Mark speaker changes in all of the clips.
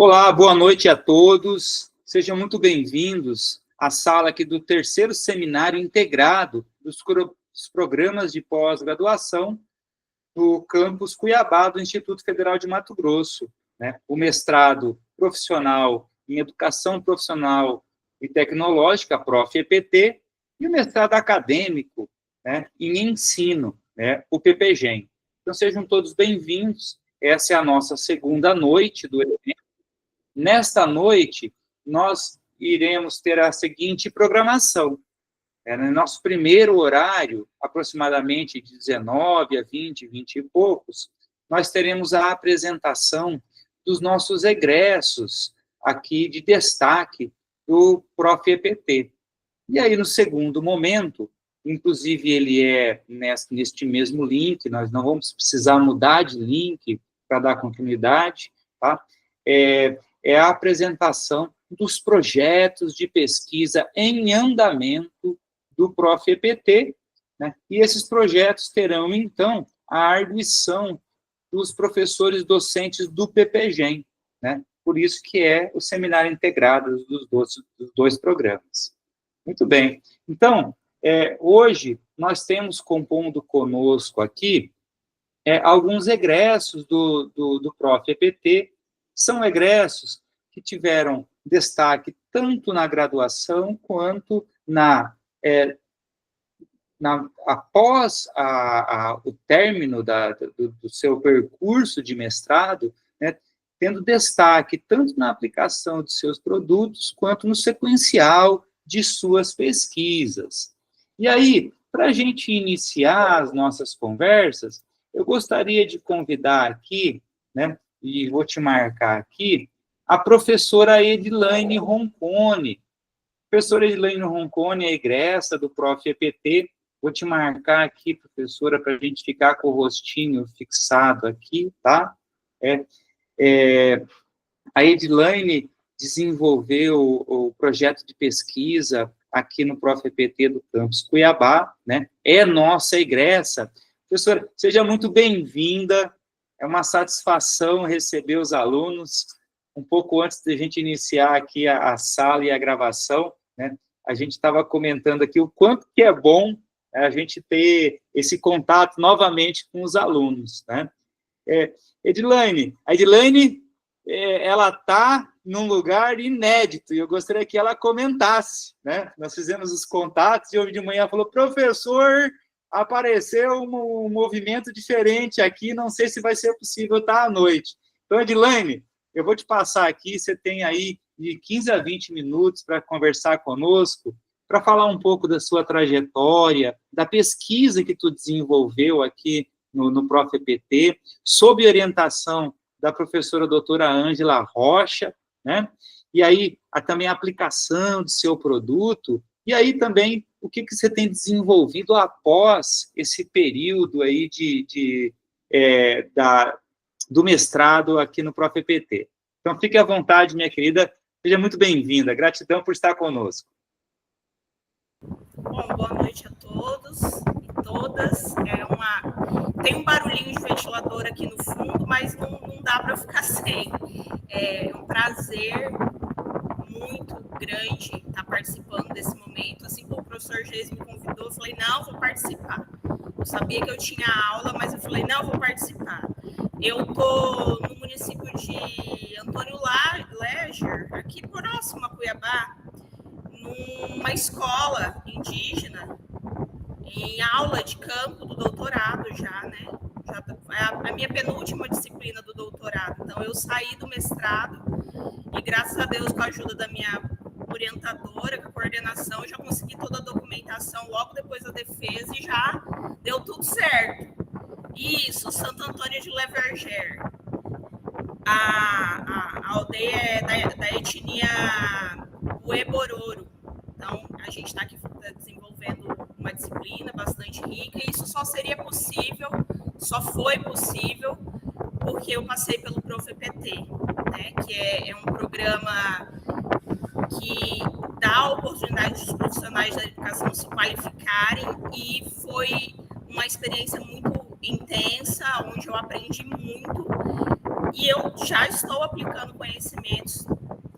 Speaker 1: Olá, boa noite a todos. Sejam muito bem-vindos à sala aqui do terceiro seminário integrado dos programas de pós-graduação do campus Cuiabá do Instituto Federal de Mato Grosso, né? O mestrado profissional em Educação Profissional e Tecnológica, Prof.EPT, e o mestrado acadêmico, né, em Ensino, né, o PPGEM. Então, sejam todos bem-vindos. Essa é a nossa segunda noite do evento. Nesta noite, nós iremos ter a seguinte programação. No nosso primeiro horário, aproximadamente de 19 a 20 e poucos, nós teremos a apresentação dos nossos egressos aqui de destaque do Prof.EPT. E aí, no segundo momento, inclusive ele é neste mesmo link, nós não vamos precisar mudar de link para dar continuidade, tá? É a apresentação dos projetos de pesquisa em andamento do Prof.EPT, né? E esses projetos terão, então, a arguição dos professores docentes do PPGEM, né? Por isso que é o seminário integrado dos dois programas. Muito bem. Então, hoje, nós temos compondo conosco aqui alguns egressos do Prof.EPT. São egressos que tiveram destaque tanto na graduação quanto após o término do seu percurso de mestrado, né, tendo destaque tanto na aplicação de seus produtos quanto no sequencial de suas pesquisas. E aí, para a gente iniciar as nossas conversas, eu gostaria de convidar aqui, né, e vou te marcar aqui, a professora Edilaine Roncone. A professora Edilaine Roncone é egressa do Prof.EPT. Vou te marcar aqui, professora, para a gente ficar com o rostinho fixado aqui, tá? A Edilaine desenvolveu o projeto de pesquisa aqui no Prof.EPT do campus Cuiabá, né? É nossa egressa. Professora, seja muito bem-vinda. É uma satisfação receber os alunos. Um pouco antes de a gente iniciar aqui a sala e a gravação, né, a gente estava comentando aqui o quanto que é bom a gente ter esse contato novamente com os alunos, né? Edilaine, a Edilaine, ela está num lugar inédito, e eu gostaria que ela comentasse, né? Nós fizemos os contatos, e hoje de manhã falou, professor, apareceu um movimento diferente aqui, não sei se vai ser possível estar à noite. Então, Edilaine, eu vou te passar aqui, você tem aí de 15 a 20 minutos para conversar conosco, para falar um pouco da sua trajetória, da pesquisa que tu desenvolveu aqui no Prof.EPT, sob orientação da professora doutora Ângela Rocha, né? E aí, também a aplicação do seu produto, e aí também o que você tem desenvolvido após esse período aí do mestrado aqui no Prof.EPT. Então, fique à vontade, minha querida, seja muito bem-vinda. Gratidão por estar conosco.
Speaker 2: Bom, boa noite a todos e todas. Tem um barulhinho de ventilador aqui no fundo, mas não dá para ficar sem. É um prazer muito grande estar participando desse momento. Assim como o professor Geis me convidou, eu falei, não, vou participar. Eu sabia que eu tinha aula, mas eu falei, não, vou participar. Eu estou no município de Antônio Leger, aqui próximo a Cuiabá, numa escola indígena, em aula de campo do doutorado já, né? É a minha penúltima disciplina do doutorado. Então, eu saí do mestrado e, graças a Deus, com a ajuda da minha orientadora, com a coordenação, eu já consegui toda a documentação logo depois da defesa e já deu tudo certo. Isso, Santo Antônio de Leverger. A aldeia é da etnia Uebororo. Então, a gente está aqui desenvolvendo uma disciplina bastante rica, e isso só foi possível, porque eu passei pelo Prof.EPT, né, que é um programa que dá a oportunidade dos profissionais da educação se qualificarem, e foi uma experiência muito intensa, onde eu aprendi muito, E eu já estou aplicando conhecimentos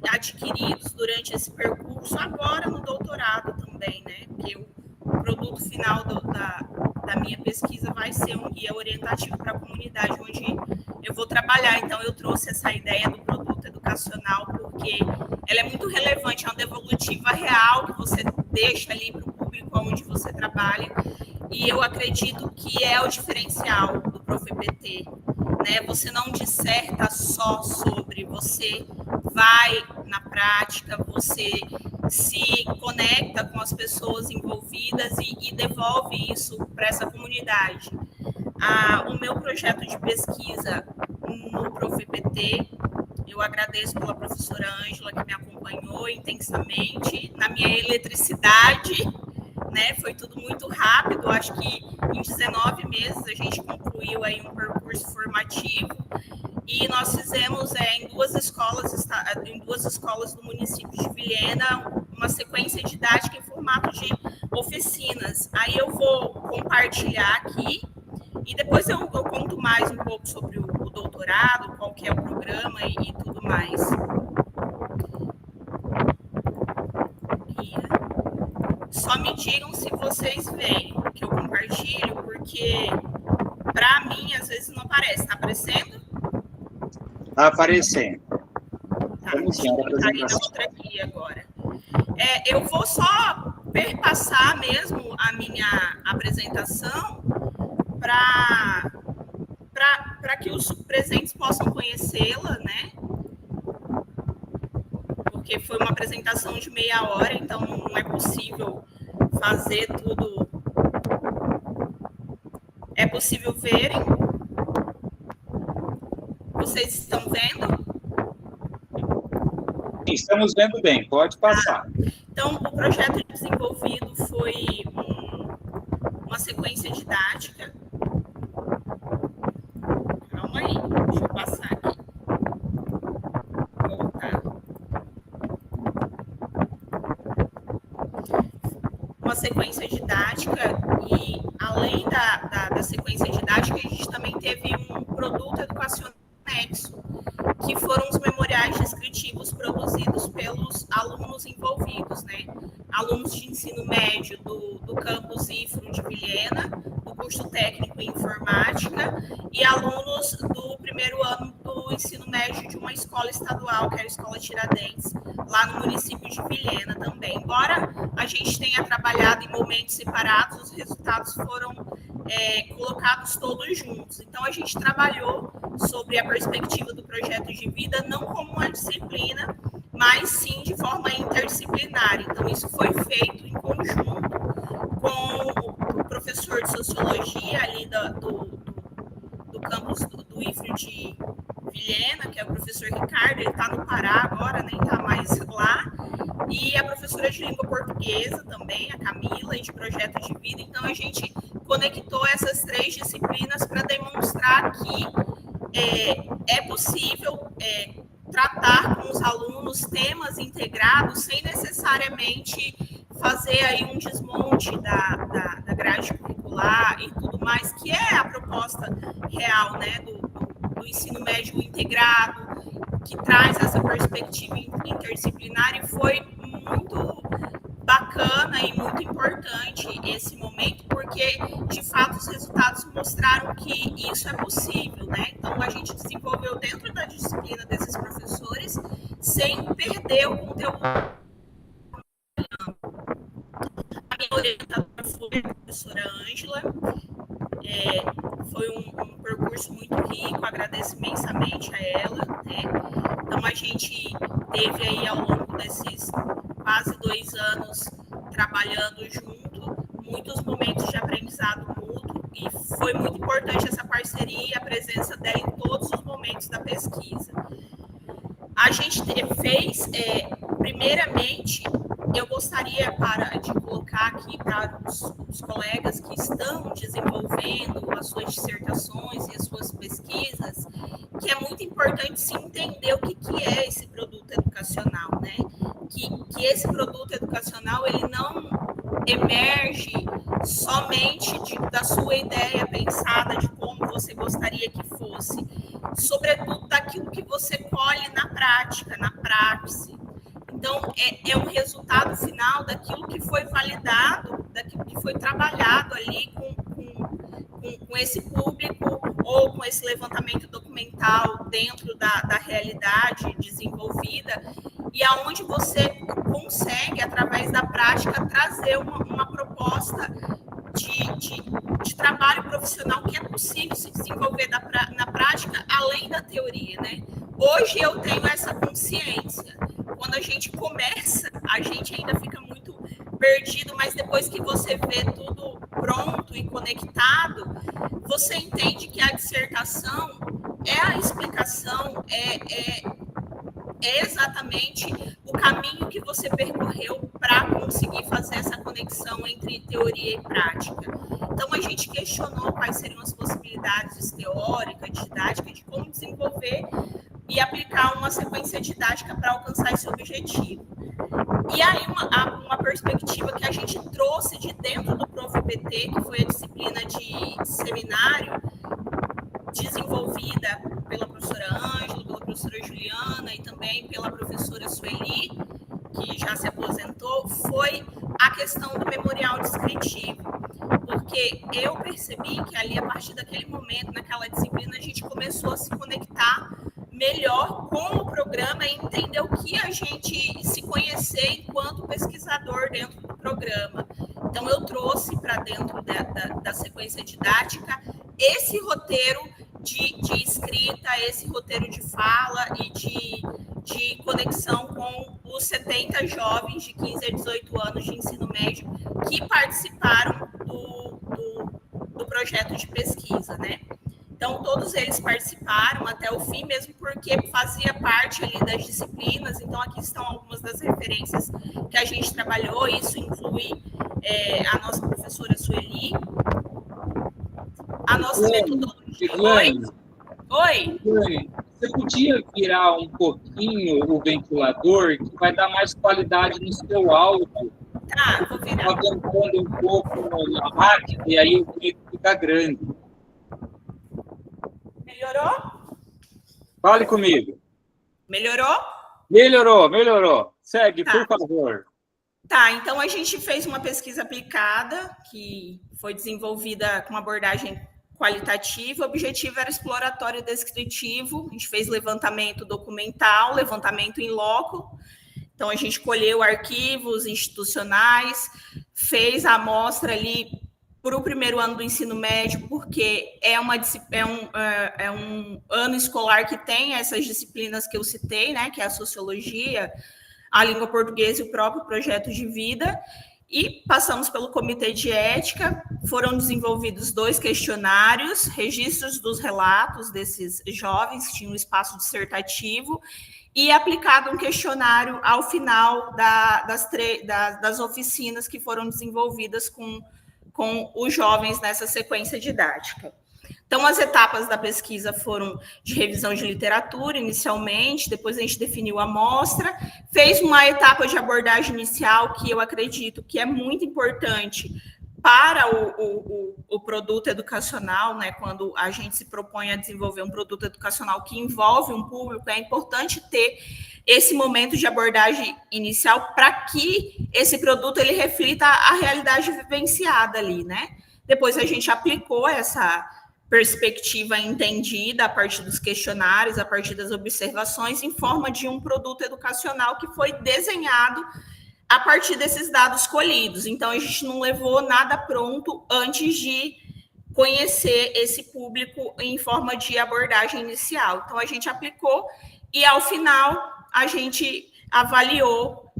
Speaker 2: adquiridos durante esse percurso, agora no doutorado também, né? Porque o produto final da minha pesquisa vai ser um guia orientativo para a comunidade onde eu vou trabalhar. Então, eu trouxe essa ideia do produto educacional porque ela é muito relevante, é uma devolutiva real que você deixa ali para o público onde você trabalha. E eu acredito que é o diferencial do ProfEPT, né? Você não disserta só sobre, você vai na prática, você se conecta com as pessoas envolvidas e devolve isso para essa comunidade. O meu projeto de pesquisa no ProfEPT, eu agradeço pela professora Ângela, que me acompanhou intensamente na minha eletricidade, né? Foi tudo muito rápido, acho que em 19 meses a gente concluiu aí um percurso formativo e nós fizemos em duas escolas do município de Vilhena uma sequência didática em formato de oficinas. Aí eu vou compartilhar aqui e depois eu conto mais um pouco sobre o doutorado, qual que é o programa e tudo mais. Só me digam se vocês veem que eu compartilho, porque para mim às vezes não aparece. Está aparecendo?
Speaker 1: Está aparecendo.
Speaker 2: Tá, deixa eu clicar aí na outra aqui agora. Eu vou só perpassar mesmo a minha apresentação para que os presentes possam conhecê-la, né? Porque foi uma apresentação de meia hora, então não é possível fazer tudo. É possível verem? Vocês estão vendo?
Speaker 1: Estamos vendo bem, pode passar.
Speaker 2: Então, o projeto desenvolvido foi uma sequência didática. Calma aí, deixa eu passar aqui. Voltar. Uma sequência didática e, além da sequência didática, a gente também teve um produto educacional anexo, que foram os memoriais descritivos produzidos pelos alunos envolvidos, né? Alunos de ensino médio do campus IFRO de Vilhena, do curso técnico em informática, e alunos do primeiro ano do ensino médio de uma escola estadual, que é a Escola Tiradentes, lá no município de Vilhena também. Embora a gente tenha trabalhado em momentos separados, os resultados foram colocados todos juntos. Então, a gente trabalhou sobre a perspectiva do projeto de vida, não como uma disciplina, mas sim de forma interdisciplinar. Então, isso foi feito em conjunto com o professor de sociologia ali do campus do IFRO de Vilhena, que é o professor Ricardo, ele está no Pará agora, nem está mais lá, e a professora de língua portuguesa também, a Camila, e de projeto de vida. Então, a gente conectou essas três disciplinas para demonstrar que é possível tratar com os alunos temas integrados sem necessariamente fazer aí um desmonte da grade curricular e tudo mais, que é a proposta real, né, do ensino médio integrado, que traz essa perspectiva interdisciplinar, e foi muito bacana e muito importante esse momento, porque, de fato, os resultados mostraram que isso é possível, né? Então, a gente desenvolveu dentro da disciplina desses professores, sem perder o conteúdo. A minha orientadora foi a professora Ângela. Foi um percurso muito rico, agradeço imensamente a ela, né? Então, a gente teve aí, ao longo desses quase 2 anos, trabalhando junto, muitos momentos de aprendizado mútuo, e foi muito importante essa parceria e a presença dela em todos os momentos da pesquisa. A gente fez, primeiramente, eu gostaria de colocar aqui para os colegas que estão desenvolvendo as suas dissertações e as suas pesquisas, que é muito importante se entender o que é esse produto educacional, né? Que esse produto educacional, ele não emerge somente da sua ideia pensada de como você gostaria que fosse, sobretudo prática, na praxe. Então, é um resultado final daquilo que foi validado, daquilo que foi trabalhado ali com esse público ou com esse levantamento documental dentro da realidade desenvolvida, e aonde você consegue, através da prática, trazer uma proposta de trabalho profissional que é possível se desenvolver na prática, além da teoria, né? Hoje eu tenho essa consciência. Quando a gente começa, a gente ainda fica muito perdido, mas depois que você vê tudo pronto e conectado, você entende que a dissertação é a explicação, é exatamente o caminho que você percorreu para conseguir fazer essa conexão entre teoria e prática. Então, a gente questionou quais seriam as possibilidades teóricas, didáticas, de como desenvolver e aplicar uma sequência didática para alcançar esse objetivo. E aí, uma perspectiva que a gente trouxe de dentro do ProfPT, que foi a disciplina de seminário, desenvolvida pela professora Ângela, pela professora Juliana e também pela professora Sueli, que já se aposentou, foi a questão do memorial descritivo. Porque eu percebi que ali, a partir daquele momento, naquela disciplina, a gente começou a se conectar melhor com o programa e entender o que a gente se conhecer enquanto pesquisador dentro do programa. Então, eu trouxe para dentro da sequência didática esse roteiro de escrita, esse roteiro de fala e de conexão com os 70 jovens de 15 a 18 anos de ensino médio que participaram do projeto de pesquisa, né? Então, todos eles participaram até o fim, mesmo porque fazia parte ali das disciplinas. Então, aqui estão algumas das referências que a gente trabalhou. Isso inclui a nossa professora Sueli, a nossa metodologia. Oi?
Speaker 1: Você podia virar um pouquinho o ventilador, que vai dar mais qualidade no seu áudio.
Speaker 2: Tá, vou virar.
Speaker 1: Está ventando um pouco na máquina, e aí o grito fica grande.
Speaker 2: Melhorou?
Speaker 1: Fale comigo.
Speaker 2: Melhorou?
Speaker 1: Melhorou. Segue,
Speaker 2: tá.
Speaker 1: Por favor.
Speaker 2: Tá, então a gente fez uma pesquisa aplicada, que foi desenvolvida com abordagem qualitativa. O objetivo era exploratório e descritivo. A gente fez levantamento documental, levantamento in loco. Então, a gente colheu arquivos institucionais, fez a amostra ali para o primeiro ano do ensino médio, porque é um ano escolar que tem essas disciplinas que eu citei, né, que é a sociologia, a língua portuguesa e o próprio projeto de vida. E passamos pelo comitê de ética, foram desenvolvidos 2 questionários, registros dos relatos desses jovens que tinham um espaço dissertativo, e aplicado um questionário ao final das oficinas que foram desenvolvidas com os jovens nessa sequência didática. Então, as etapas da pesquisa foram de revisão de literatura, inicialmente, depois a gente definiu a amostra, fez uma etapa de abordagem inicial, que eu acredito que é muito importante para o produto educacional, né? Quando a gente se propõe a desenvolver um produto educacional que envolve um público, é importante ter esse momento de abordagem inicial para que esse produto ele reflita a realidade vivenciada ali, né? Depois a gente aplicou essa perspectiva entendida a partir dos questionários, a partir das observações, em forma de um produto educacional que foi desenhado a partir desses dados colhidos. Então, a gente não levou nada pronto antes de conhecer esse público em forma de abordagem inicial. Então, a gente aplicou e, ao final, a gente avaliou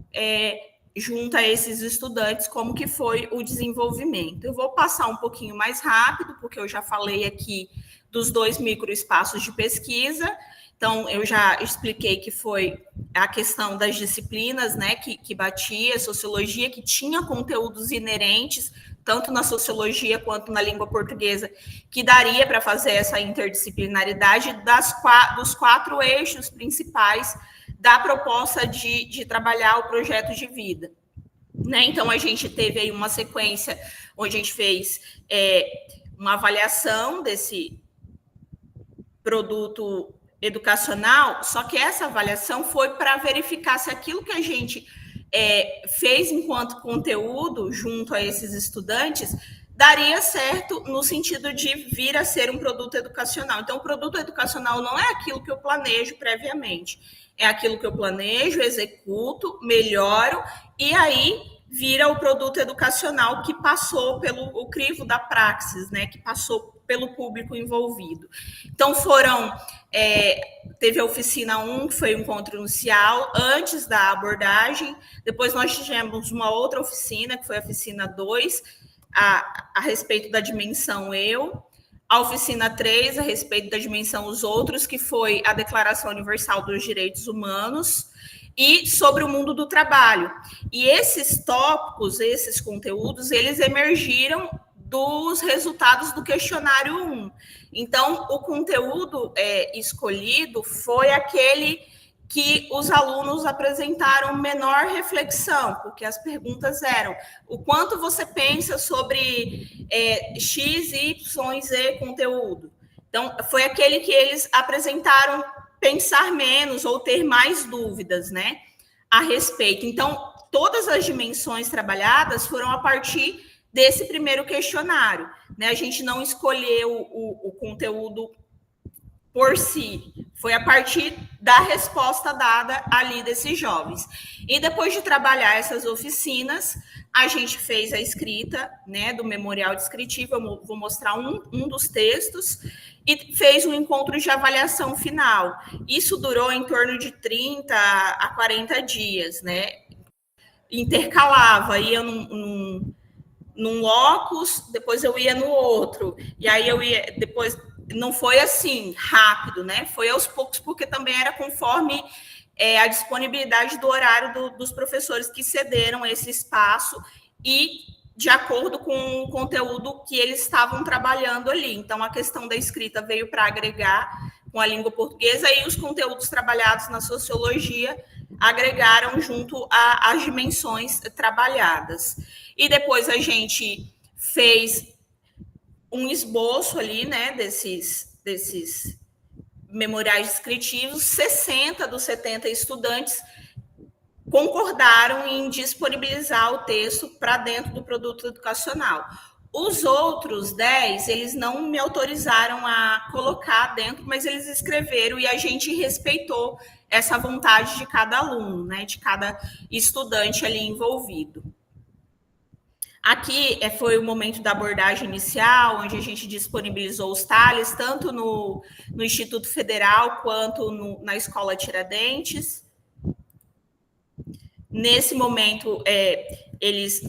Speaker 2: junto a esses estudantes como que foi o desenvolvimento. Eu vou passar um pouquinho mais rápido, porque eu já falei aqui dos 2 microespaços de pesquisa. Então, eu já expliquei que foi a questão das disciplinas, né, que batia, sociologia, que tinha conteúdos inerentes, tanto na sociologia quanto na língua portuguesa, que daria para fazer essa interdisciplinaridade dos 4 eixos principais da proposta de trabalhar o projeto de vida. Né? Então, a gente teve aí uma sequência onde a gente fez uma avaliação desse produto educacional, só que essa avaliação foi para verificar se aquilo que a gente fez enquanto conteúdo junto a esses estudantes daria certo no sentido de vir a ser um produto educacional. Então, o produto educacional não é aquilo que eu planejo previamente, é aquilo que eu planejo, executo, melhoro, e aí vira o produto educacional que passou pelo crivo da praxis, né, que passou pelo público envolvido. Então, teve a oficina 1, que foi o encontro inicial, antes da abordagem, depois nós tivemos uma outra oficina, que foi a oficina 2, a respeito da dimensão eu, a oficina 3, a respeito da dimensão os outros, que foi a Declaração Universal dos Direitos Humanos, e sobre o mundo do trabalho. E esses tópicos, esses conteúdos, eles emergiram dos resultados do questionário 1. Então, o conteúdo escolhido foi aquele que os alunos apresentaram menor reflexão, porque as perguntas eram: o quanto você pensa sobre X, Y, Z conteúdo? Então, foi aquele que eles apresentaram pensar menos ou ter mais dúvidas, né, a respeito. Então, todas as dimensões trabalhadas foram a partir desse primeiro questionário, né? A gente não escolheu o conteúdo por si, foi a partir da resposta dada ali desses jovens. E depois de trabalhar essas oficinas, a gente fez a escrita, né, do memorial descritivo, eu vou mostrar um dos textos, e fez um encontro de avaliação final. Isso durou em torno de 30 a 40 dias, né? Intercalava, ia num locus, depois eu ia no outro, e aí eu ia, depois, não foi assim, rápido, né? Foi aos poucos, porque também era conforme a disponibilidade do horário dos professores que cederam esse espaço e de acordo com o conteúdo que eles estavam trabalhando ali. Então, a questão da escrita veio para agregar com a língua portuguesa e os conteúdos trabalhados na sociologia agregaram junto às dimensões trabalhadas. E depois a gente fez um esboço ali, né, desses memoriais descritivos. 60 dos 70 estudantes concordaram em disponibilizar o texto para dentro do produto educacional. Os outros 10, eles não me autorizaram a colocar dentro, mas eles escreveram e a gente respeitou essa vontade de cada aluno, né, de cada estudante ali envolvido. Aqui foi o momento da abordagem inicial, onde a gente disponibilizou os talhes, tanto no Instituto Federal quanto na Escola Tiradentes. Nesse momento, eles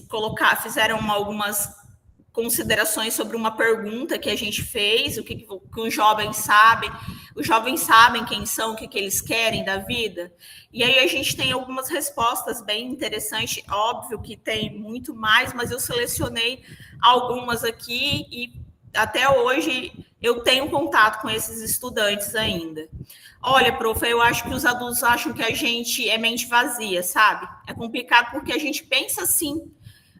Speaker 2: fizeram algumas considerações sobre uma pergunta que a gente fez, o que os jovens sabem. Os jovens sabem quem são, o que eles querem da vida. E aí a gente tem algumas respostas bem interessantes. Óbvio que tem muito mais, mas eu selecionei algumas aqui e até hoje eu tenho contato com esses estudantes ainda. Olha, prof, eu acho que os adultos acham que a gente é mente vazia, sabe? É complicado porque a gente pensa assim,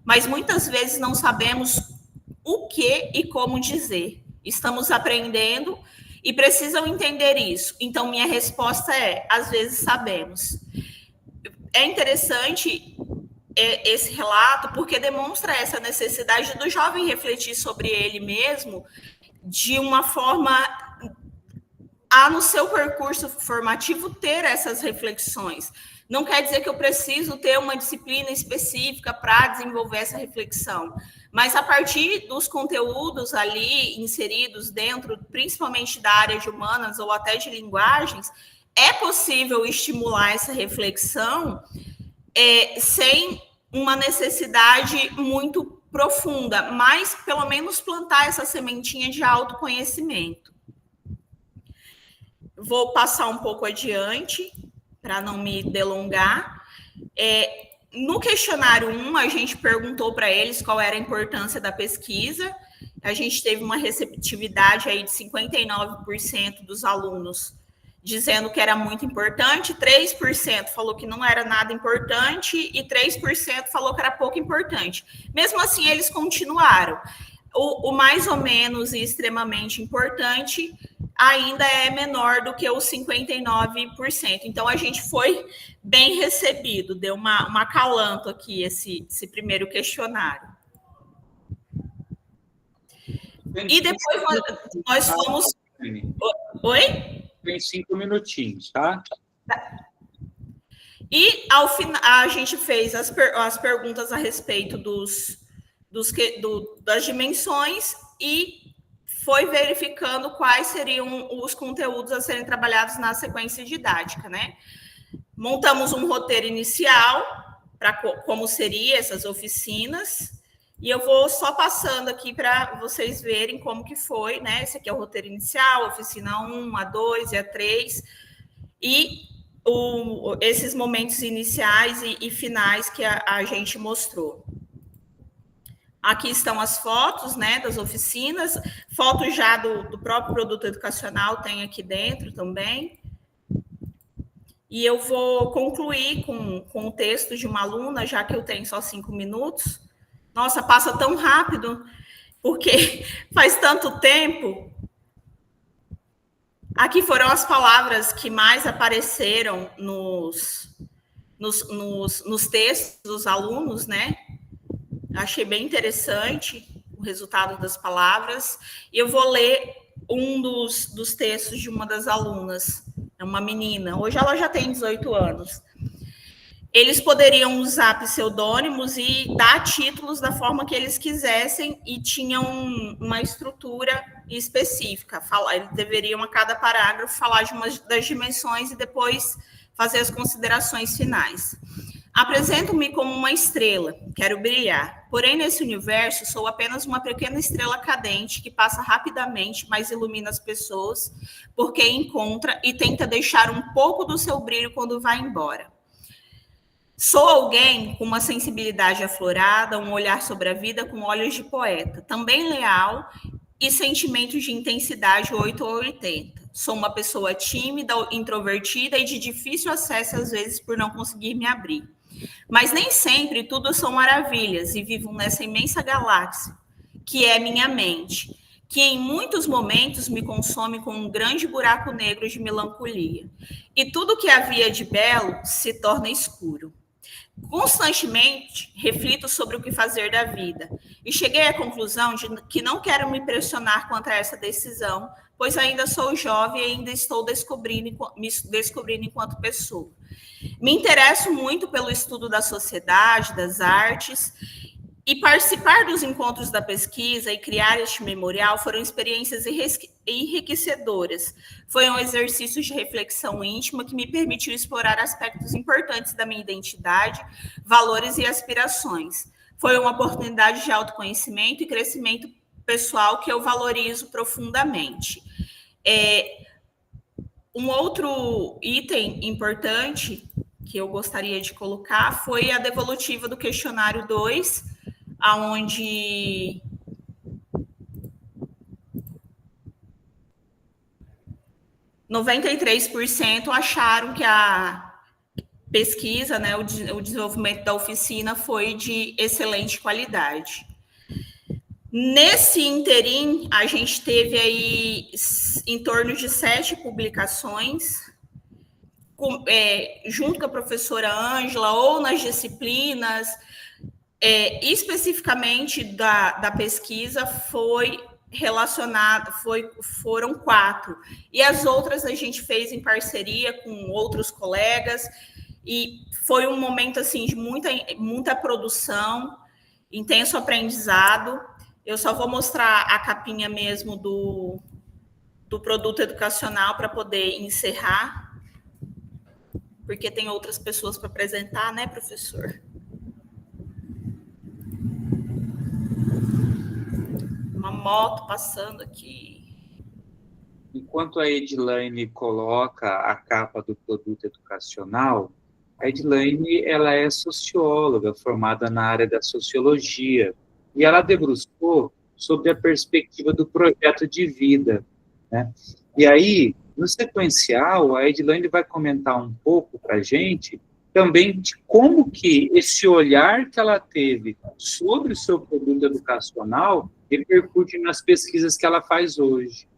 Speaker 2: mas muitas vezes não sabemos o que e como dizer. Estamos aprendendo e precisam entender isso. Então, minha resposta é: às vezes sabemos. É interessante esse relato, porque demonstra essa necessidade do jovem refletir sobre ele mesmo de uma forma a, no seu percurso formativo, ter essas reflexões. Não quer dizer que eu preciso ter uma disciplina específica para desenvolver essa reflexão, mas a partir dos conteúdos ali inseridos dentro, principalmente da área de humanas ou até de linguagens, é possível estimular essa reflexão sem uma necessidade muito profunda, mas pelo menos plantar essa sementinha de autoconhecimento. Vou passar um pouco adiante, para não me delongar. No questionário 1, a gente perguntou para eles qual era a importância da pesquisa. A gente teve uma receptividade aí de 59% dos alunos dizendo que era muito importante, 3% falou que não era nada importante e 3% falou que era pouco importante. Mesmo assim, eles continuaram. O mais ou menos e extremamente importante ainda é menor do que os 59%. Então, a gente foi bem recebido, deu uma acalanto aqui esse primeiro questionário. E depois nós fomos... Oi?
Speaker 1: Tem 5 minutinhos, tá?
Speaker 2: E, ao final, a gente fez as perguntas a respeito das dimensões e foi verificando quais seriam os conteúdos a serem trabalhados na sequência didática, né? Montamos um roteiro inicial para como seriam essas oficinas, e eu vou só passando aqui para vocês verem como que foi, né? Esse aqui é o roteiro inicial, oficina 1, a 2 e a 3, e esses momentos iniciais e finais que a gente mostrou. Aqui estão as fotos, né, das oficinas, fotos já do próprio produto educacional tem aqui dentro também. E eu vou concluir com o texto de uma aluna, já que eu tenho só 5 minutos. Nossa, passa tão rápido, porque faz tanto tempo. Aqui foram as palavras que mais apareceram nos textos dos alunos, né? Achei bem interessante o resultado das palavras. E eu vou ler um dos textos de uma das alunas, é uma menina. Hoje ela já tem 18 anos. Eles poderiam usar pseudônimos e dar títulos da forma que eles quisessem e tinham uma estrutura específica. Eles deveriam, a cada parágrafo, falar de uma das dimensões e depois fazer as considerações finais. Apresento-me como uma estrela, quero brilhar. Porém, nesse universo, sou apenas uma pequena estrela cadente que passa rapidamente, mas ilumina as pessoas, porque encontra e tenta deixar um pouco do seu brilho quando vai embora. Sou alguém com uma sensibilidade aflorada, um olhar sobre a vida com olhos de poeta, também leal e sentimentos de intensidade 8 ou 80. Sou uma pessoa tímida, introvertida e de difícil acesso, às vezes, por não conseguir me abrir. Mas nem sempre tudo são maravilhas e vivo nessa imensa galáxia, que é minha mente, que em muitos momentos me consome com um grande buraco negro de melancolia. E tudo que havia de belo se torna escuro. Constantemente reflito sobre o que fazer da vida e cheguei à conclusão de que não quero me pressionar quanto a essa decisão, pois ainda sou jovem e ainda estou me descobrindo enquanto pessoa. Me interesso muito pelo estudo da sociedade, das artes, e participar dos encontros da pesquisa e criar este memorial foram experiências enriquecedoras. Foi um exercício de reflexão íntima que me permitiu explorar aspectos importantes da minha identidade, valores e aspirações. Foi uma oportunidade de autoconhecimento e crescimento pessoal que eu valorizo profundamente. Um outro item importante que eu gostaria de colocar foi a devolutiva do questionário 2, onde ,93% acharam que a pesquisa, né, o desenvolvimento da oficina foi de excelente qualidade. Nesse interim, a gente teve aí em torno de 7 publicações, junto com a professora Ângela, ou nas disciplinas. Especificamente da pesquisa foram 4, e as outras a gente fez em parceria com outros colegas, e foi um momento assim de muita produção, intenso aprendizado. Eu só vou mostrar a capinha mesmo do produto educacional para poder encerrar, porque tem outras pessoas para apresentar, né, professor? Uma moto passando aqui.
Speaker 1: Enquanto a Edilane coloca a capa do produto educacional, a Edilane ela é socióloga, formada na área da sociologia, e ela debruçou sobre a perspectiva do projeto de vida, né? E aí, no sequencial, a Edilane vai comentar um pouco para a gente também de como que esse olhar que ela teve sobre o seu produto educacional repercute nas pesquisas que ela faz hoje.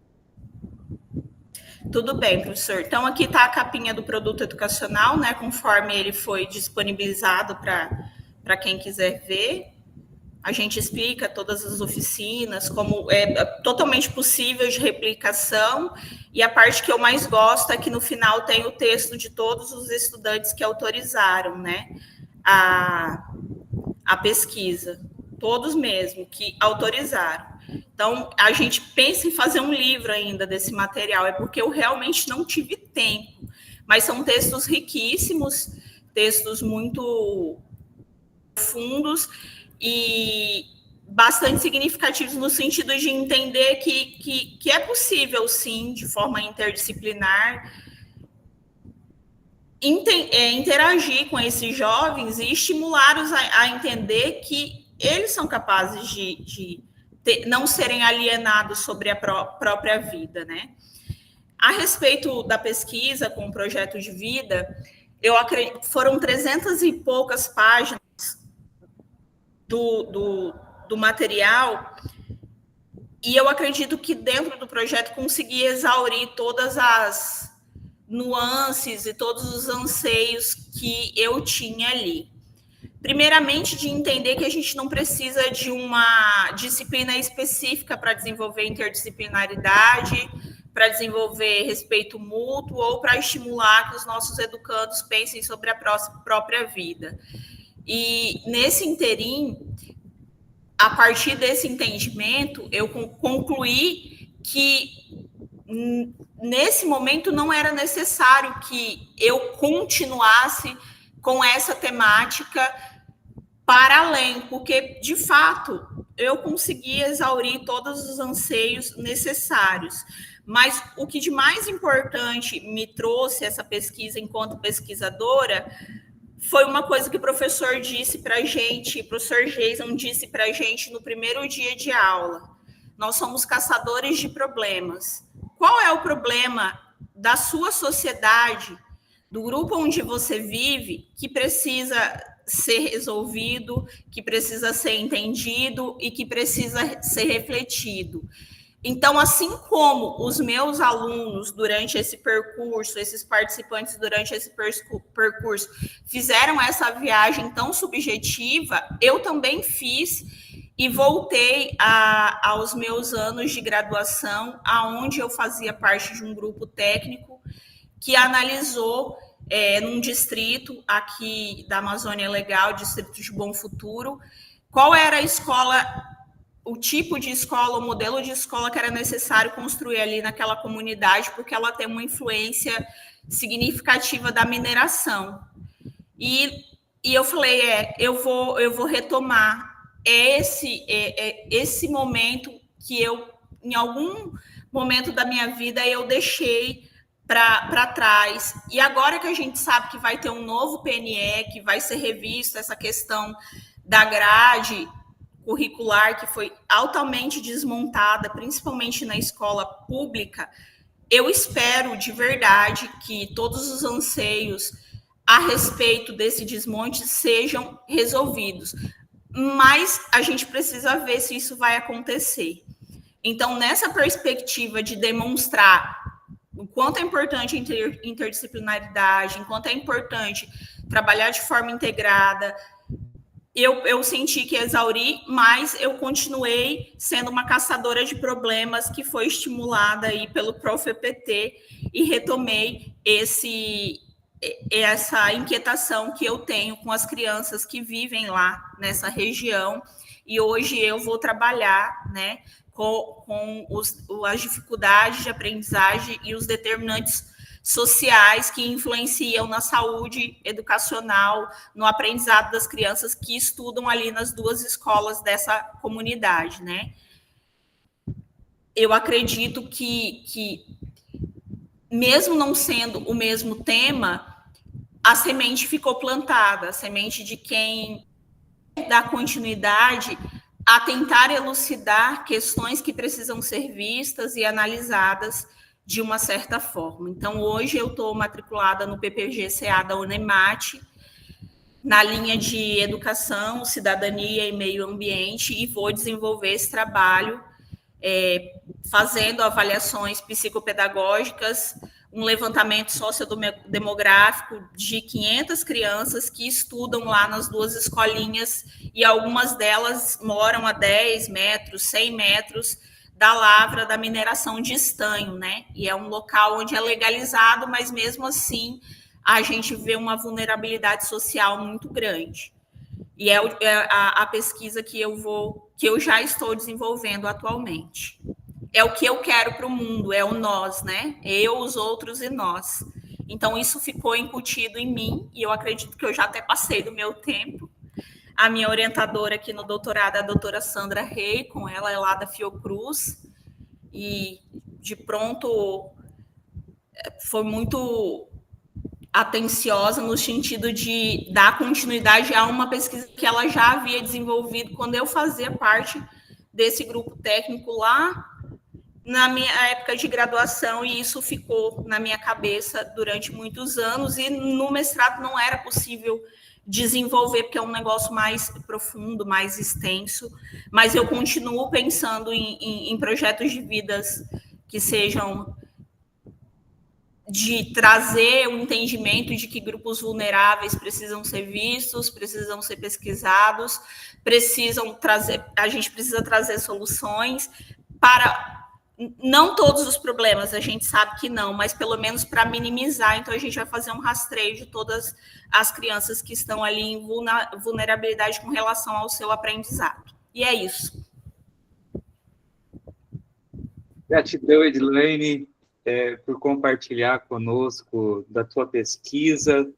Speaker 2: Tudo bem, professor. Então, aqui está a capinha do produto educacional, né, conforme ele foi disponibilizado para quem quiser ver. A gente explica todas as oficinas, como é totalmente possível de replicação, e a parte que eu mais gosto é que no final tem o texto de todos os estudantes que autorizaram, né, a pesquisa, todos mesmo que autorizaram. Então, a gente pensa em fazer um livro ainda desse material, é porque eu realmente não tive tempo, mas são textos riquíssimos, textos muito profundos e bastante significativos no sentido de entender que é possível, sim, de forma interdisciplinar, interagir com esses jovens e estimulá-los a entender que eles são capazes de não serem alienados sobre a própria vida, né? A respeito da pesquisa com o projeto de vida, eu acredito, foram 300 e poucas páginas do material, e eu acredito que dentro do projeto consegui exaurir todas as nuances e todos os anseios que eu tinha ali. Primeiramente, de entender que a gente não precisa de uma disciplina específica para desenvolver interdisciplinaridade, para desenvolver respeito mútuo ou para estimular que os nossos educandos pensem sobre a própria vida. E nesse interim, a partir desse entendimento, eu concluí que nesse momento não era necessário que eu continuasse com essa temática para além, porque, de fato, eu consegui exaurir todos os anseios necessários. Mas o que de mais importante me trouxe essa pesquisa enquanto pesquisadora foi uma coisa que o professor disse para a gente, o professor Jason disse para a gente no primeiro dia de aula. Nós somos caçadores de problemas. Qual é o problema da sua sociedade, do grupo onde você vive, que precisa ser resolvido, que precisa ser entendido e que precisa ser refletido? Então, assim como os meus alunos durante esse percurso, esses participantes durante esse percurso fizeram essa viagem tão subjetiva, eu também fiz e voltei aos meus anos de graduação, aonde eu fazia parte de um grupo técnico que analisou num distrito aqui da Amazônia Legal, distrito de Bom Futuro, qual era a escola, o tipo de escola, o modelo de escola que era necessário construir ali naquela comunidade, porque ela tem uma influência significativa da mineração. E eu falei, eu vou retomar esse momento que eu, em algum momento da minha vida, eu deixei para trás. E agora que a gente sabe que vai ter um novo PNE, que vai ser revisto essa questão da grade curricular, que foi altamente desmontada, principalmente na escola pública, eu espero de verdade que todos os anseios a respeito desse desmonte sejam resolvidos. Mas a gente precisa ver se isso vai acontecer. Então, nessa perspectiva de demonstrar o quanto é importante a interdisciplinaridade, enquanto é importante trabalhar de forma integrada, eu senti que exauri, mas eu continuei sendo uma caçadora de problemas que foi estimulada aí pelo Prof.EPT e retomei essa inquietação que eu tenho com as crianças que vivem lá nessa região, e hoje eu vou trabalhar, né, com as dificuldades de aprendizagem e os determinantes sociais que influenciam na saúde educacional, no aprendizado das crianças que estudam ali nas duas escolas dessa comunidade, né? Eu acredito que mesmo não sendo o mesmo tema, a semente ficou plantada, a semente de quem dá continuidade a tentar elucidar questões que precisam ser vistas e analisadas de uma certa forma. Então, hoje eu estou matriculada no PPG-CA da Unemate, na linha de educação, cidadania e meio ambiente, e vou desenvolver esse trabalho fazendo avaliações psicopedagógicas, um levantamento sociodemográfico de 500 crianças que estudam lá nas 2 escolinhas, e algumas delas moram a 10 metros, 100 metros da lavra da mineração de estanho, né? E é um local onde é legalizado, mas mesmo assim a gente vê uma vulnerabilidade social muito grande. E é a pesquisa que eu já estou desenvolvendo atualmente. É o que eu quero para o mundo, é o nós, né? Eu, os outros e nós. Então, isso ficou incutido em mim, e eu acredito que eu já até passei do meu tempo. A minha orientadora aqui no doutorado é a doutora Sandra Rey, com ela é lá da Fiocruz, e de pronto foi muito atenciosa no sentido de dar continuidade a uma pesquisa que ela já havia desenvolvido quando eu fazia parte desse grupo técnico lá na minha época de graduação, e isso ficou na minha cabeça durante muitos anos, e no mestrado não era possível desenvolver, porque é um negócio mais profundo, mais extenso, mas eu continuo pensando em projetos de vidas que sejam de trazer um entendimento de que grupos vulneráveis precisam ser vistos, precisam ser pesquisados, a gente precisa trazer soluções para não todos os problemas, a gente sabe que não, mas pelo menos para minimizar. Então a gente vai fazer um rastreio de todas as crianças que estão ali em vulnerabilidade com relação ao seu aprendizado. E é isso.
Speaker 1: Gratidão, Edilene, por compartilhar conosco da tua pesquisa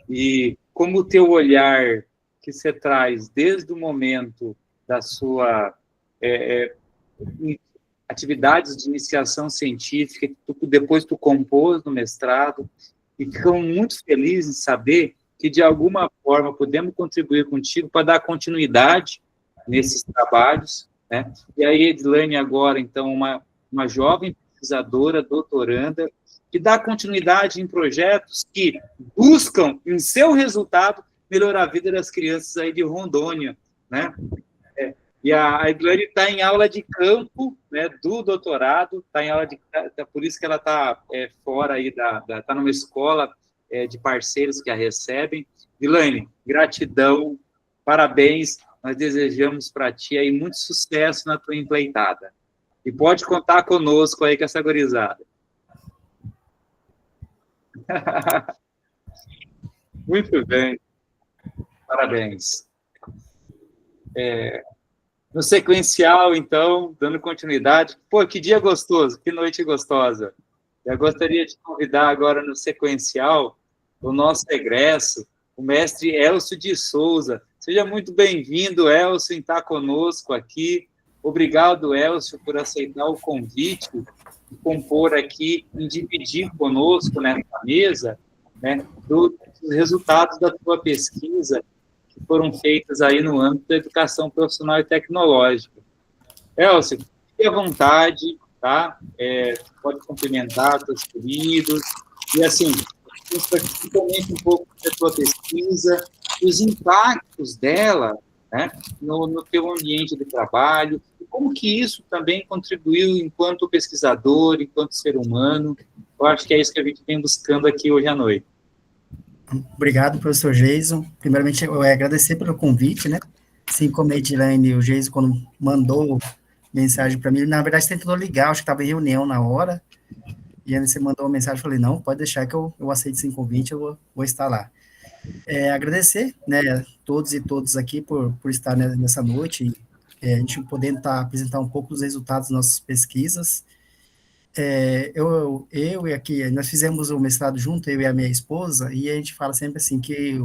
Speaker 1: e como o teu olhar que você traz desde o momento da sua atividades de iniciação científica, que depois tu compôs no mestrado, e ficamos muito felizes em saber que, de alguma forma, podemos contribuir contigo para dar continuidade nesses trabalhos, né? E aí, Edilene, agora, então, uma jovem pesquisadora, doutoranda, que dá continuidade em projetos que buscam, em seu resultado, melhorar a vida das crianças aí de Rondônia, né? E a Edilene está em aula de campo, né, do doutorado, está em aula de, por isso que ela está fora aí está numa escola de parceiros que a recebem. Edilene, gratidão, parabéns, nós desejamos para ti aí muito sucesso na tua empreitada. E pode contar conosco aí com essa gurizada. Muito bem, parabéns. No sequencial, então, dando continuidade. Pô, que dia gostoso, que noite gostosa. Eu gostaria de convidar agora no sequencial o nosso egresso, o mestre Elcio de Souza. Seja muito bem-vindo, Elcio, em estar conosco aqui. Obrigado, Elcio, por aceitar o convite e compor aqui, em dividir conosco nessa mesa, né, dos resultados da tua pesquisa, que foram feitas aí no âmbito da educação profissional e tecnológica. Elcio, fique à vontade, tá? Pode cumprimentar seus queridos. E, assim, principalmente um pouco da tua pesquisa, os impactos dela, né, no teu ambiente de trabalho, e como que isso também contribuiu enquanto pesquisador, enquanto ser humano. Eu acho que é isso que a gente vem buscando aqui hoje à noite.
Speaker 3: Obrigado, professor Geison. Primeiramente, eu agradecer pelo convite, né? Assim como a Edilene e o Geison, quando mandou mensagem para mim, na verdade, tentou ligar, acho que estava em reunião na hora, e aí você mandou uma mensagem, eu falei, não, pode deixar que eu aceito esse convite, eu vou estar lá. Agradecer, né, todos e todas aqui por estar nessa noite, a gente podendo apresentar um pouco dos resultados das nossas pesquisas. Eu e aqui, nós fizemos o mestrado junto, eu e a minha esposa, e a gente fala sempre assim, que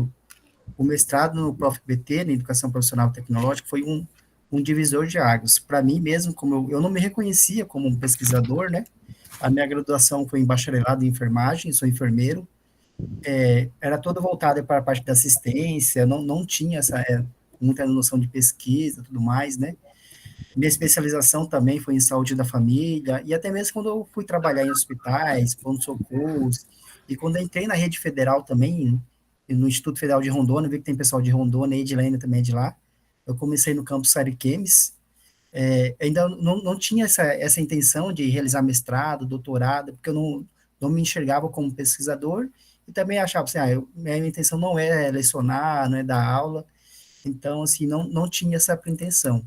Speaker 3: o mestrado no ProfBT, na Educação Profissional e Tecnológica, foi um divisor de águas. Para mim mesmo, como eu não me reconhecia como um pesquisador, né, a minha graduação foi em bacharelado em enfermagem, sou enfermeiro, era toda voltada para a parte da assistência, não tinha muita noção de pesquisa, tudo mais, né. Minha especialização também foi em saúde da família, e até mesmo quando eu fui trabalhar em hospitais, pronto-socorros, e quando eu entrei na rede federal também, no Instituto Federal de Rondônia, vi que tem pessoal de Rondônia, e Edilene também é de lá, eu comecei no campus Ariquemes, Ainda não tinha essa intenção de realizar mestrado, doutorado, porque eu não me enxergava como pesquisador, e também achava assim, minha intenção não é lecionar, não é dar aula, então, assim, não tinha essa pretensão.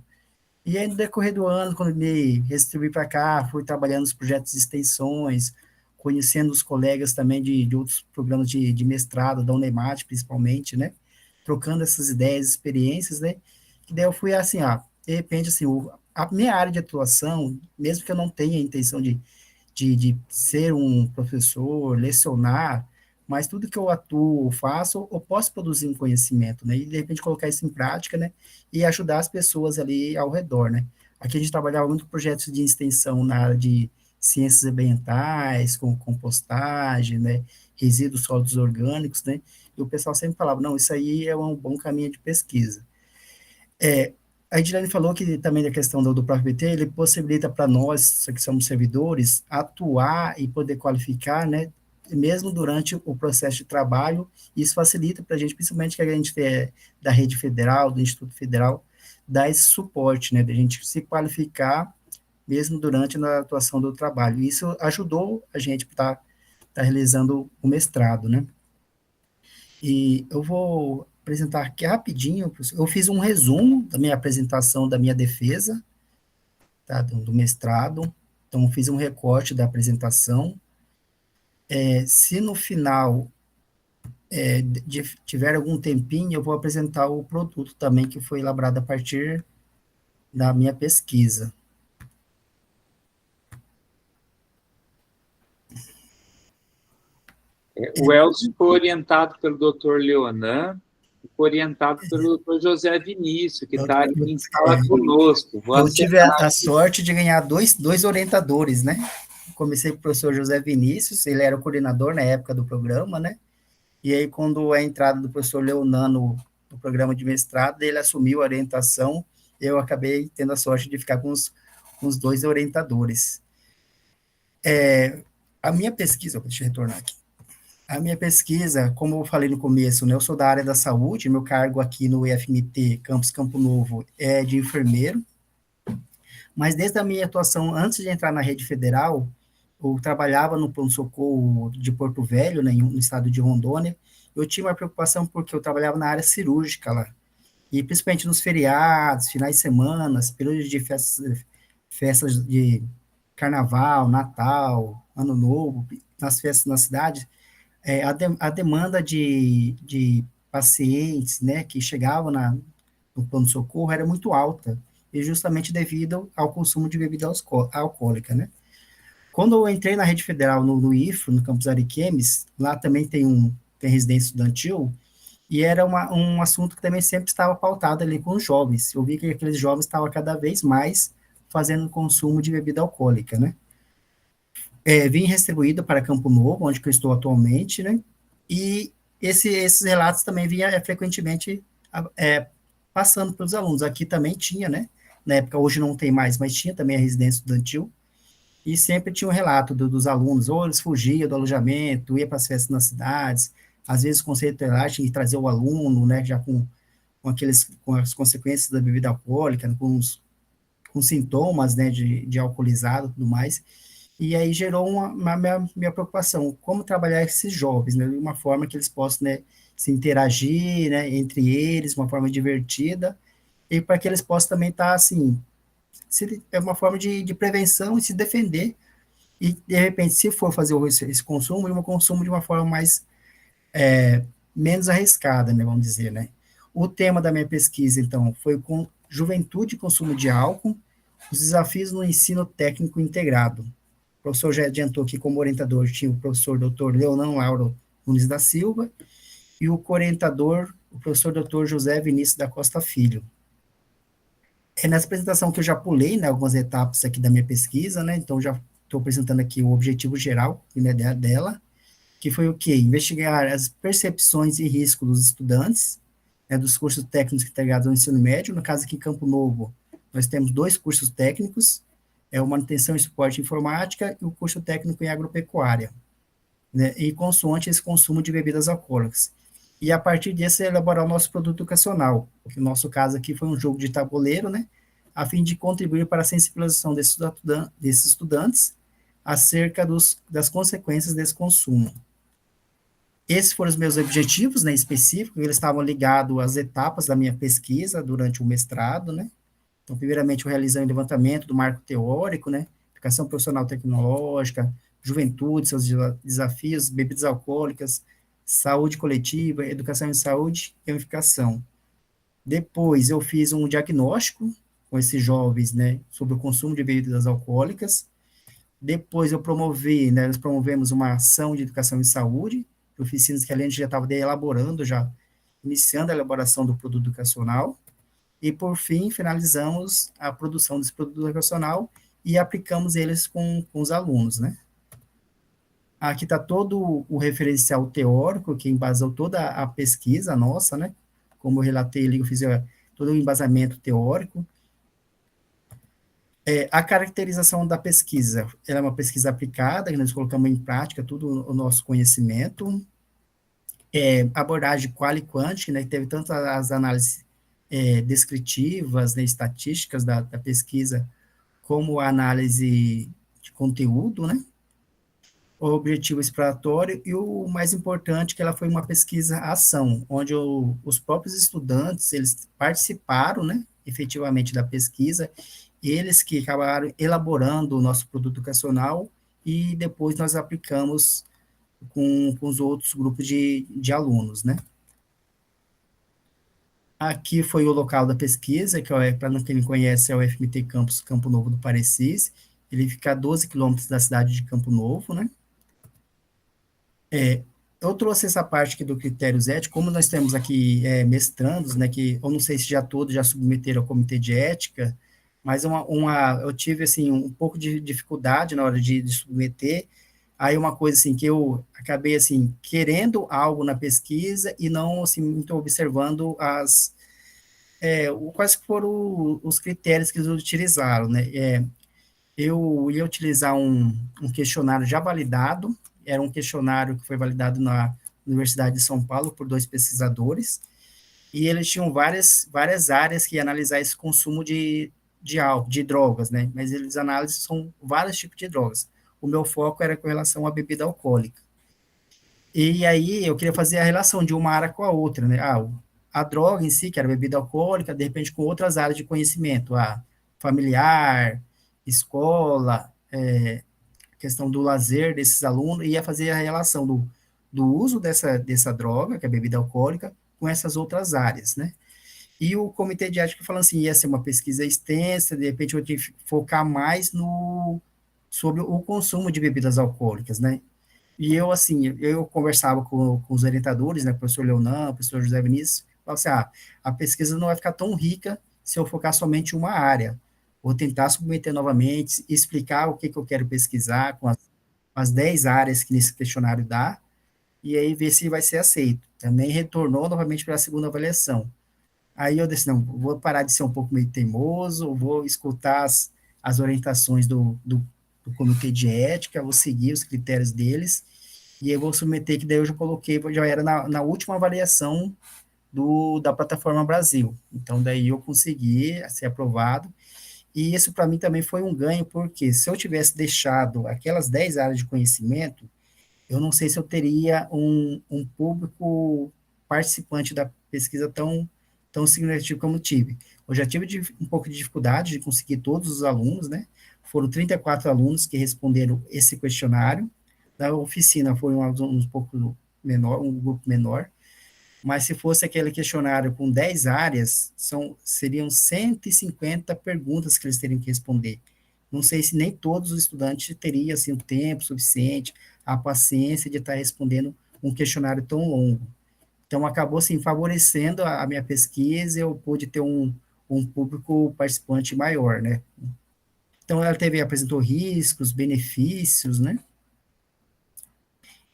Speaker 3: E aí, no decorrer do ano, quando me retribuí para cá, fui trabalhando nos projetos de extensões, conhecendo os colegas também de outros programas de mestrado, da Unemate, principalmente, né? Trocando essas ideias, experiências, né? E daí eu fui assim, de repente, assim, a minha área de atuação, mesmo que eu não tenha a intenção de ser um professor, lecionar, mas tudo que eu atuo, faço, eu posso produzir um conhecimento, né? E de repente colocar isso em prática, né? E ajudar as pessoas ali ao redor, né? Aqui a gente trabalhava muito com projetos de extensão na área de ciências ambientais, com compostagem, né? Resíduos sólidos orgânicos, né? E o pessoal sempre falava, não, isso aí é um bom caminho de pesquisa. A Edilene falou que também da questão do próprio PT, ele possibilita para nós, que somos servidores, atuar e poder qualificar, né, mesmo durante o processo de trabalho, isso facilita para a gente, principalmente que a gente é da rede federal, do Instituto Federal, dar esse suporte, né, de a gente se qualificar mesmo durante a atuação do trabalho. Isso ajudou a gente para estar realizando o mestrado, né. E eu vou apresentar aqui rapidinho. Eu fiz um resumo da minha apresentação da minha defesa, tá, do mestrado. Então, eu fiz um recorte da apresentação. Se no final tiver algum tempinho, eu vou apresentar o produto também, que foi elaborado a partir da minha pesquisa.
Speaker 1: O Elcio foi orientado pelo Dr. Leonan, foi orientado pelo Dr. José Vinícius, que está aqui em sala conosco.
Speaker 3: Eu tive a sorte de ganhar dois orientadores, né? Comecei com o professor José Vinícius, ele era o coordenador na época do programa, né? E aí, quando a entrada do professor Leonan no programa de mestrado, ele assumiu a orientação, eu acabei tendo a sorte de ficar com os dois orientadores. A minha pesquisa, deixa eu retornar aqui. A minha pesquisa, como eu falei no começo, né, eu sou da área da saúde, meu cargo aqui no IFMT, Campus Campo Novo, é de enfermeiro, mas desde a minha atuação, antes de entrar na rede federal, eu trabalhava no pronto-socorro de Porto Velho, né, no estado de Rondônia. Eu tinha uma preocupação porque eu trabalhava na área cirúrgica lá, e principalmente nos feriados, finais de semana, períodos de festas de carnaval, Natal, Ano Novo, nas festas na cidade, a demanda de pacientes, né, que chegavam no pronto-socorro era muito alta, e justamente devido ao consumo de bebida alcoólica, né. Quando eu entrei na rede federal, no IFRO, no campus Ariquemes, lá também tem residência estudantil, e era um assunto que também sempre estava pautado ali com os jovens. Eu vi que aqueles jovens estavam cada vez mais fazendo consumo de bebida alcoólica, né. Vim distribuído para Campo Novo, onde eu estou atualmente, né, e esses relatos também vinha frequentemente passando pelos alunos. Aqui também tinha, né, na época, hoje não tem mais, mas tinha também a residência estudantil, e sempre tinha um relato dos alunos, ou eles fugiam do alojamento, ia para as festas nas cidades, às vezes o conselho tutelar tinha que trazer o aluno, né, já com as consequências da bebida alcoólica, né, com sintomas, né, de alcoolizado e tudo mais, e aí gerou uma minha preocupação, como trabalhar esses jovens, né, de uma forma que eles possam, né, se interagir, né, entre eles, uma forma divertida, e para que eles possam também estar, assim, é uma forma de prevenção e se defender, e de repente, se for fazer esse consumo, um consumo de uma forma mais, menos arriscada, né, vamos dizer, né. O tema da minha pesquisa, então, foi com juventude e consumo de álcool, os desafios no ensino técnico integrado. O professor já adiantou que como orientador tinha o professor Dr. Leonan Lauro Nunes da Silva, e o co-orientador, o professor Dr. José Vinícius da Costa Filho. Nessa apresentação que eu já pulei, né, algumas etapas aqui da minha pesquisa, né, então já estou apresentando aqui o objetivo geral, né, dela, que foi o quê? Investigar as percepções e riscos dos estudantes, né, dos cursos técnicos integrados ao ensino médio. No caso aqui em Campo Novo, nós temos 2 cursos técnicos, o manutenção e suporte informática e o curso técnico em agropecuária, né, e consoante esse consumo de bebidas alcoólicas. E a partir disso, elaborar o nosso produto educacional, que no nosso caso aqui foi um jogo de tabuleiro, né, a fim de contribuir para a sensibilização desses estudantes acerca das consequências desse consumo. Esses foram os meus objetivos, né, específicos, eles estavam ligados às etapas da minha pesquisa durante o mestrado, né. Então, primeiramente, eu realizei um levantamento do marco teórico, né, educação profissional tecnológica, juventude, seus desafios, bebidas alcoólicas, saúde coletiva, educação em saúde e gamificação. Depois, eu fiz um diagnóstico com esses jovens, né, sobre o consumo de bebidas alcoólicas. Depois, nós promovemos uma ação de educação em saúde, oficinas que a gente já estava elaborando, já iniciando a elaboração do produto educacional. E, por fim, finalizamos a produção desse produto educacional e aplicamos eles com os alunos, né? Aqui está todo o referencial teórico que embasou toda a pesquisa nossa, né? Como eu relatei ali, eu fiz todo o embasamento teórico. A caracterização da pesquisa, ela é uma pesquisa aplicada, que nós colocamos em prática todo o nosso conhecimento, abordagem qual e quant, né, que teve tanto as análises descritivas, né, estatísticas da pesquisa, como a análise de conteúdo, né, o objetivo exploratório, e o mais importante, que ela foi uma pesquisa-ação, onde os próprios estudantes, eles participaram, né, efetivamente da pesquisa, eles que acabaram elaborando o nosso produto educacional, e depois nós aplicamos com os outros grupos de alunos, né. Aqui foi o local da pesquisa, que para quem não conhece, é o FMT Campus Campo Novo do Parecis, ele fica a 12 quilômetros da cidade de Campo Novo, né. Eu trouxe essa parte aqui do critérios éticos, como nós temos aqui mestrandos, né, que eu não sei se já todos já submeteram ao comitê de ética, mas eu tive, assim, um pouco de dificuldade na hora de submeter. Aí uma coisa, assim, que eu acabei, assim, querendo algo na pesquisa e não, assim, muito observando quais foram os critérios que eles utilizaram, né. Eu ia utilizar um questionário já validado, era um questionário que foi validado na Universidade de São Paulo por 2 pesquisadores, e eles tinham várias áreas que ia analisar esse consumo de drogas, né, mas eles analisam vários tipos de drogas. O meu foco era com relação à bebida alcoólica. E aí eu queria fazer a relação de uma área com a outra, né, a droga em si, que era bebida alcoólica, de repente com outras áreas de conhecimento, familiar, escola, questão do lazer desses alunos, ia fazer a relação do uso dessa droga, que é a bebida alcoólica, com essas outras áreas, né. E o comitê de ética falando assim, ia ser uma pesquisa extensa, de repente eu tinha que focar mais sobre o consumo de bebidas alcoólicas, né. E eu, assim, eu conversava com os orientadores, né, o professor Leonan, o professor José Vinícius, falava assim, a pesquisa não vai ficar tão rica se eu focar somente em uma área. Vou tentar submeter novamente, explicar o que eu quero pesquisar com as 10 áreas que nesse questionário dá, e aí ver se vai ser aceito. Também retornou novamente para a segunda avaliação. Aí eu disse, não, vou parar de ser um pouco meio teimoso, vou escutar as orientações do comitê de ética, vou seguir os critérios deles, e eu vou submeter, que daí eu já coloquei, já era na última avaliação da Plataforma Brasil. Então, daí eu consegui ser aprovado, e isso para mim também foi um ganho, porque se eu tivesse deixado aquelas 10 áreas de conhecimento, eu não sei se eu teria um público participante da pesquisa tão significativo como tive. Eu já tive um pouco de dificuldade de conseguir todos os alunos, né? Foram 34 alunos que responderam esse questionário. Da oficina foi um pouco menor, um grupo menor, mas se fosse aquele questionário com 10 áreas, seriam 150 perguntas que eles teriam que responder. Não sei se nem todos os estudantes teriam assim, o tempo suficiente, a paciência de estar respondendo um questionário tão longo. Então, acabou assim, favorecendo a minha pesquisa, eu pude ter um público participante maior, né? Então, ela apresentou riscos, benefícios, né?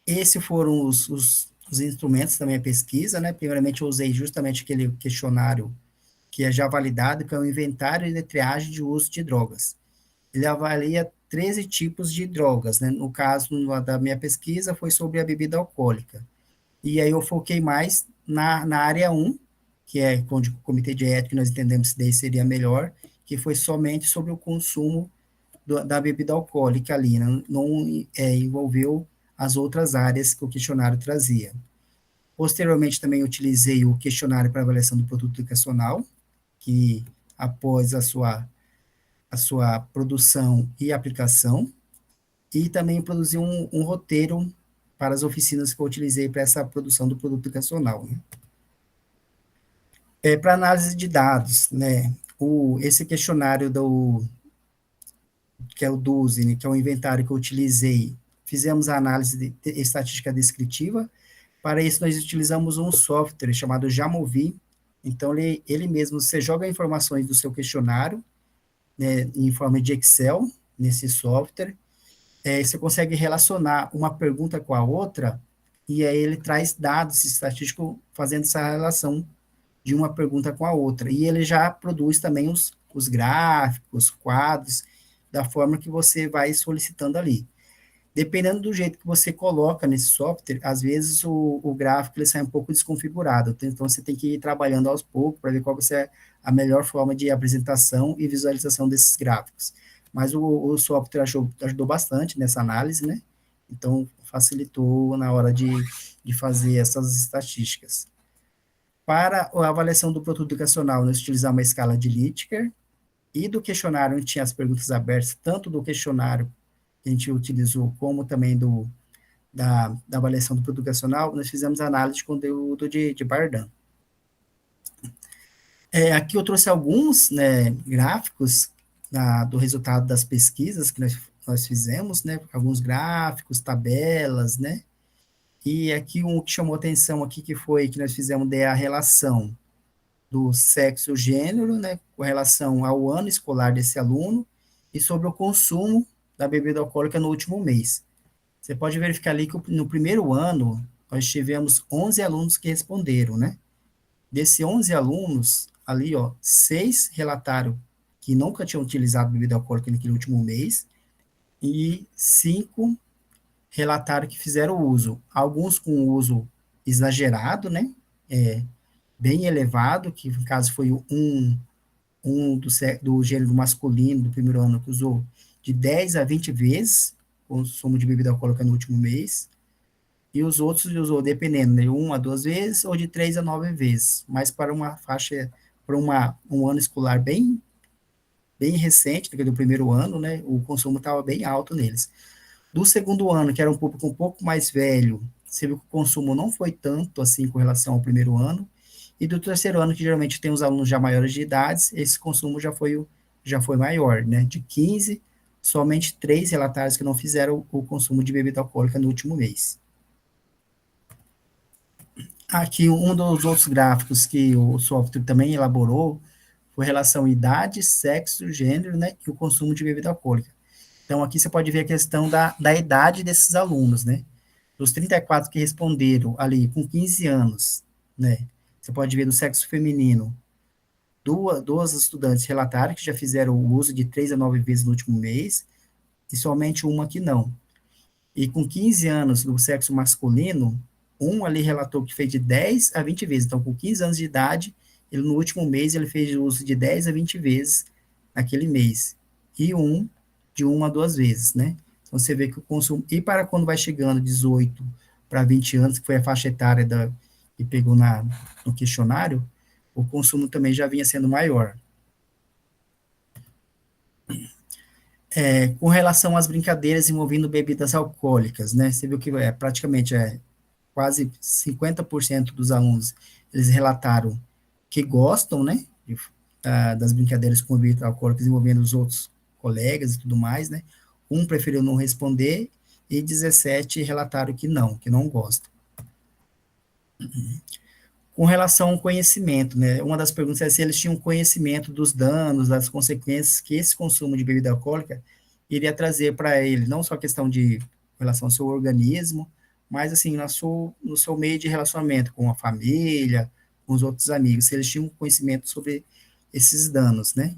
Speaker 3: Esses foram os instrumentos da minha pesquisa, né? Primeiramente, eu usei justamente aquele questionário que é já validado, que é o inventário de triagem de uso de drogas. Ele avalia 13 tipos de drogas, né? No caso da minha pesquisa, foi sobre a bebida alcoólica. E aí eu foquei mais na área 1, que é onde o comitê de ética nós entendemos que daí seria melhor, que foi somente sobre o consumo da bebida alcoólica ali, não envolveu as outras áreas que o questionário trazia. Posteriormente, também utilizei o questionário para avaliação do produto educacional, que após a sua produção e aplicação, e também produzi um roteiro para as oficinas que eu utilizei para essa produção do produto educacional. Né? Para análise de dados, né, esse questionário que é o DUSE, né, que é o inventário que eu utilizei, fizemos a análise de estatística descritiva. Para isso, nós utilizamos um software chamado Jamovi. Então, ele mesmo, você joga informações do seu questionário, né, em forma de Excel, nesse software, você consegue relacionar uma pergunta com a outra, e aí ele traz dados estatísticos fazendo essa relação de uma pergunta com a outra. E ele já produz também os gráficos, quadros, da forma que você vai solicitando ali. Dependendo do jeito que você coloca nesse software, às vezes o gráfico ele sai um pouco desconfigurado. Então, você tem que ir trabalhando aos poucos para ver qual vai ser a melhor forma de apresentação e visualização desses gráficos. Mas o software ajudou bastante nessa análise, né? Então, facilitou na hora de fazer essas estatísticas. Para a avaliação do produto educacional, nós utilizamos uma escala de Likert, e do questionário, onde tinha as perguntas abertas, tanto do questionário que a gente utilizou, como também da avaliação do produto educacional, nós fizemos análise de conteúdo de Bardan. Aqui eu trouxe alguns, né, gráficos do resultado das pesquisas que nós fizemos, né, alguns gráficos, tabelas, né, e aqui um que chamou atenção aqui, que foi que nós fizemos a relação do sexo e gênero, né, com relação ao ano escolar desse aluno, e sobre o consumo da bebida alcoólica no último mês. Você pode verificar ali que no primeiro ano, nós tivemos 11 alunos que responderam, né? Desses 11 alunos, ali, ó, 6 relataram que nunca tinham utilizado bebida alcoólica naquele último mês, e 5 relataram que fizeram uso. Alguns com uso exagerado, né? Bem elevado, que no caso foi do gênero masculino do primeiro ano, que usou de 10 a 20 vezes o consumo de bebida alcoólica no último mês, e os outros usou, dependendo, de 1 a 2 vezes, ou de 3 a 9 vezes, mas para uma faixa, para um ano escolar bem recente, do primeiro ano, né, o consumo estava bem alto neles. Do segundo ano, que era um público um pouco mais velho, você viu que o consumo não foi tanto assim com relação ao primeiro ano, e do terceiro ano, que geralmente tem os alunos já maiores de idade, esse consumo já foi maior, né? De 15, somente 3 relatários que não fizeram o consumo de bebida alcoólica no último mês. Aqui, um dos outros gráficos que o software também elaborou foi relação idade, sexo, gênero, né? E o consumo de bebida alcoólica. Então, aqui você pode ver a questão da idade desses alunos, né? Dos 34 que responderam ali com 15 anos, né? Você pode ver do sexo feminino, duas estudantes relataram que já fizeram o uso de 3 a 9 vezes no último mês, e somente uma que não. E com 15 anos do sexo masculino, um ali relatou que fez de 10 a 20 vezes. Então, com 15 anos de idade, ele no último mês, ele fez o uso de 10 a 20 vezes naquele mês. E um de 1 a 2 vezes, né? Então, você vê que o consumo... E para quando vai chegando 18 para 20 anos, que foi a faixa etária que pegou no questionário, o consumo também já vinha sendo maior. Com relação às brincadeiras envolvendo bebidas alcoólicas, né? Você viu que praticamente quase 50% dos alunos, eles relataram que gostam, né? Das brincadeiras com bebidas alcoólicas envolvendo os outros colegas e tudo mais, né? Um preferiu não responder e 17 relataram que não gostam. Com relação ao conhecimento, né? Uma das perguntas é se eles tinham conhecimento dos danos, das consequências que esse consumo de bebida alcoólica iria trazer para ele, não só a questão de relação ao seu organismo, mas assim, no seu meio de relacionamento com a família, com os outros amigos, se eles tinham conhecimento sobre esses danos, né?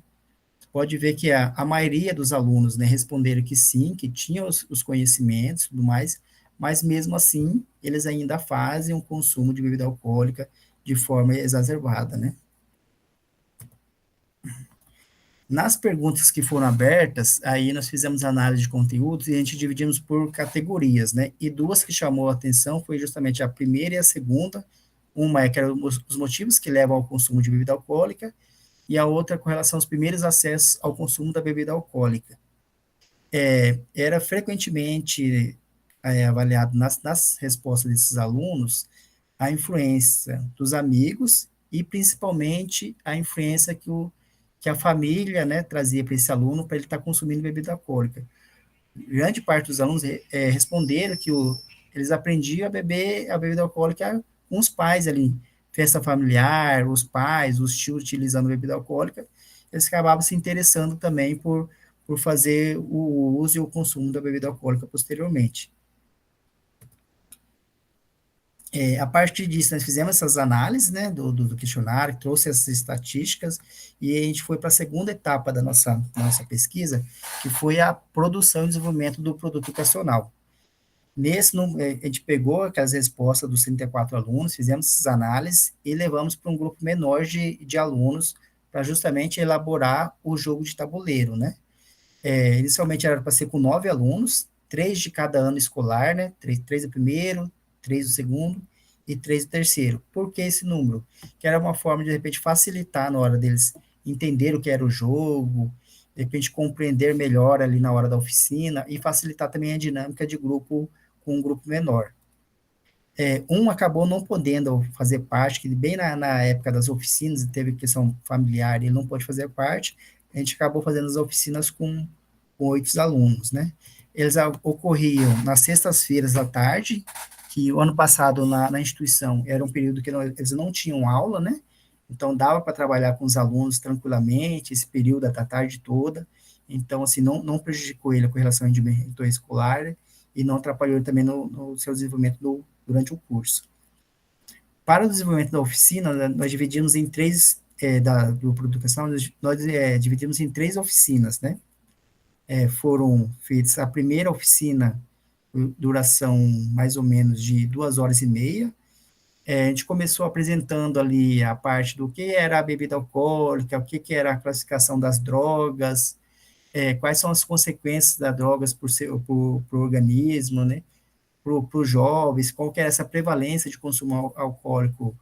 Speaker 3: Pode ver que a maioria dos alunos, né, responderam que sim, que tinham os conhecimentos e tudo mais, mas mesmo assim, eles ainda fazem o consumo de bebida alcoólica de forma exacerbada, né? Nas perguntas que foram abertas, aí nós fizemos análise de conteúdos e a gente dividimos por categorias, né? E duas que chamou a atenção foi justamente a primeira e a segunda. Uma é que eram os motivos que levam ao consumo de bebida alcoólica e a outra com relação aos primeiros acessos ao consumo da bebida alcoólica. Era frequentemente avaliado nas respostas desses alunos a influência dos amigos e principalmente a influência que a família, né, trazia para esse aluno para ele estar consumindo bebida alcoólica. Grande parte dos alunos responderam que eles aprendiam a beber a bebida alcoólica com os pais ali, festa familiar, os pais, os tios utilizando bebida alcoólica, eles acabavam se interessando também por fazer o uso e o consumo da bebida alcoólica posteriormente. A partir disso, nós fizemos essas análises, né, do questionário, trouxe essas estatísticas, e a gente foi para a segunda etapa da nossa pesquisa, que foi a produção e desenvolvimento do produto educacional. A gente pegou aquelas respostas dos 34 alunos, fizemos essas análises e levamos para um grupo menor de alunos para justamente elaborar o jogo de tabuleiro, né? Inicialmente era para ser com 9 alunos, 3 de cada ano escolar, né? Três do primeiro, 3 do segundo e 3 do terceiro. Por que esse número? Que era uma forma de repente, facilitar na hora deles entender o que era o jogo, de repente, compreender melhor ali na hora da oficina e facilitar também a dinâmica de grupo com um grupo menor. Um acabou não podendo fazer parte, que bem na época das oficinas, teve questão familiar, ele não pôde fazer parte, a gente acabou fazendo as oficinas com 8 alunos, né? Eles ocorriam nas sextas-feiras à tarde, que o ano passado na instituição era um período que eles não tinham aula, né? Então dava para trabalhar com os alunos tranquilamente, esse período da tarde toda, então assim, não prejudicou ele com relação ao rendimento escolar e não atrapalhou também no seu desenvolvimento durante o curso. Para o desenvolvimento da oficina, nós dividimos em três, do produto educacional, nós dividimos em 3 oficinas, né? Foram feitas a primeira oficina, duração mais ou menos de 2 horas e meia. A gente começou apresentando ali a parte do que era a bebida alcoólica, o que era a classificação das drogas, quais são as consequências das drogas para o organismo, né? Para os jovens, qual que é essa prevalência de consumo alcoólico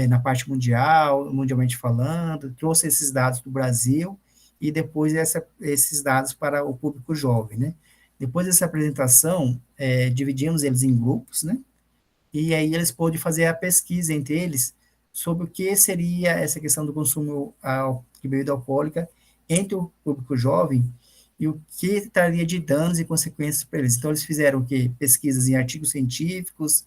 Speaker 3: na parte mundial, mundialmente falando, trouxe esses dados do Brasil e depois esses dados para o público jovem, né? Depois dessa apresentação, dividimos eles em grupos, né? E aí eles podem fazer a pesquisa entre eles sobre o que seria essa questão do consumo de bebida alcoólica entre o público jovem e o que traria de danos e consequências para eles. Então, eles fizeram o quê? Pesquisas em artigos científicos,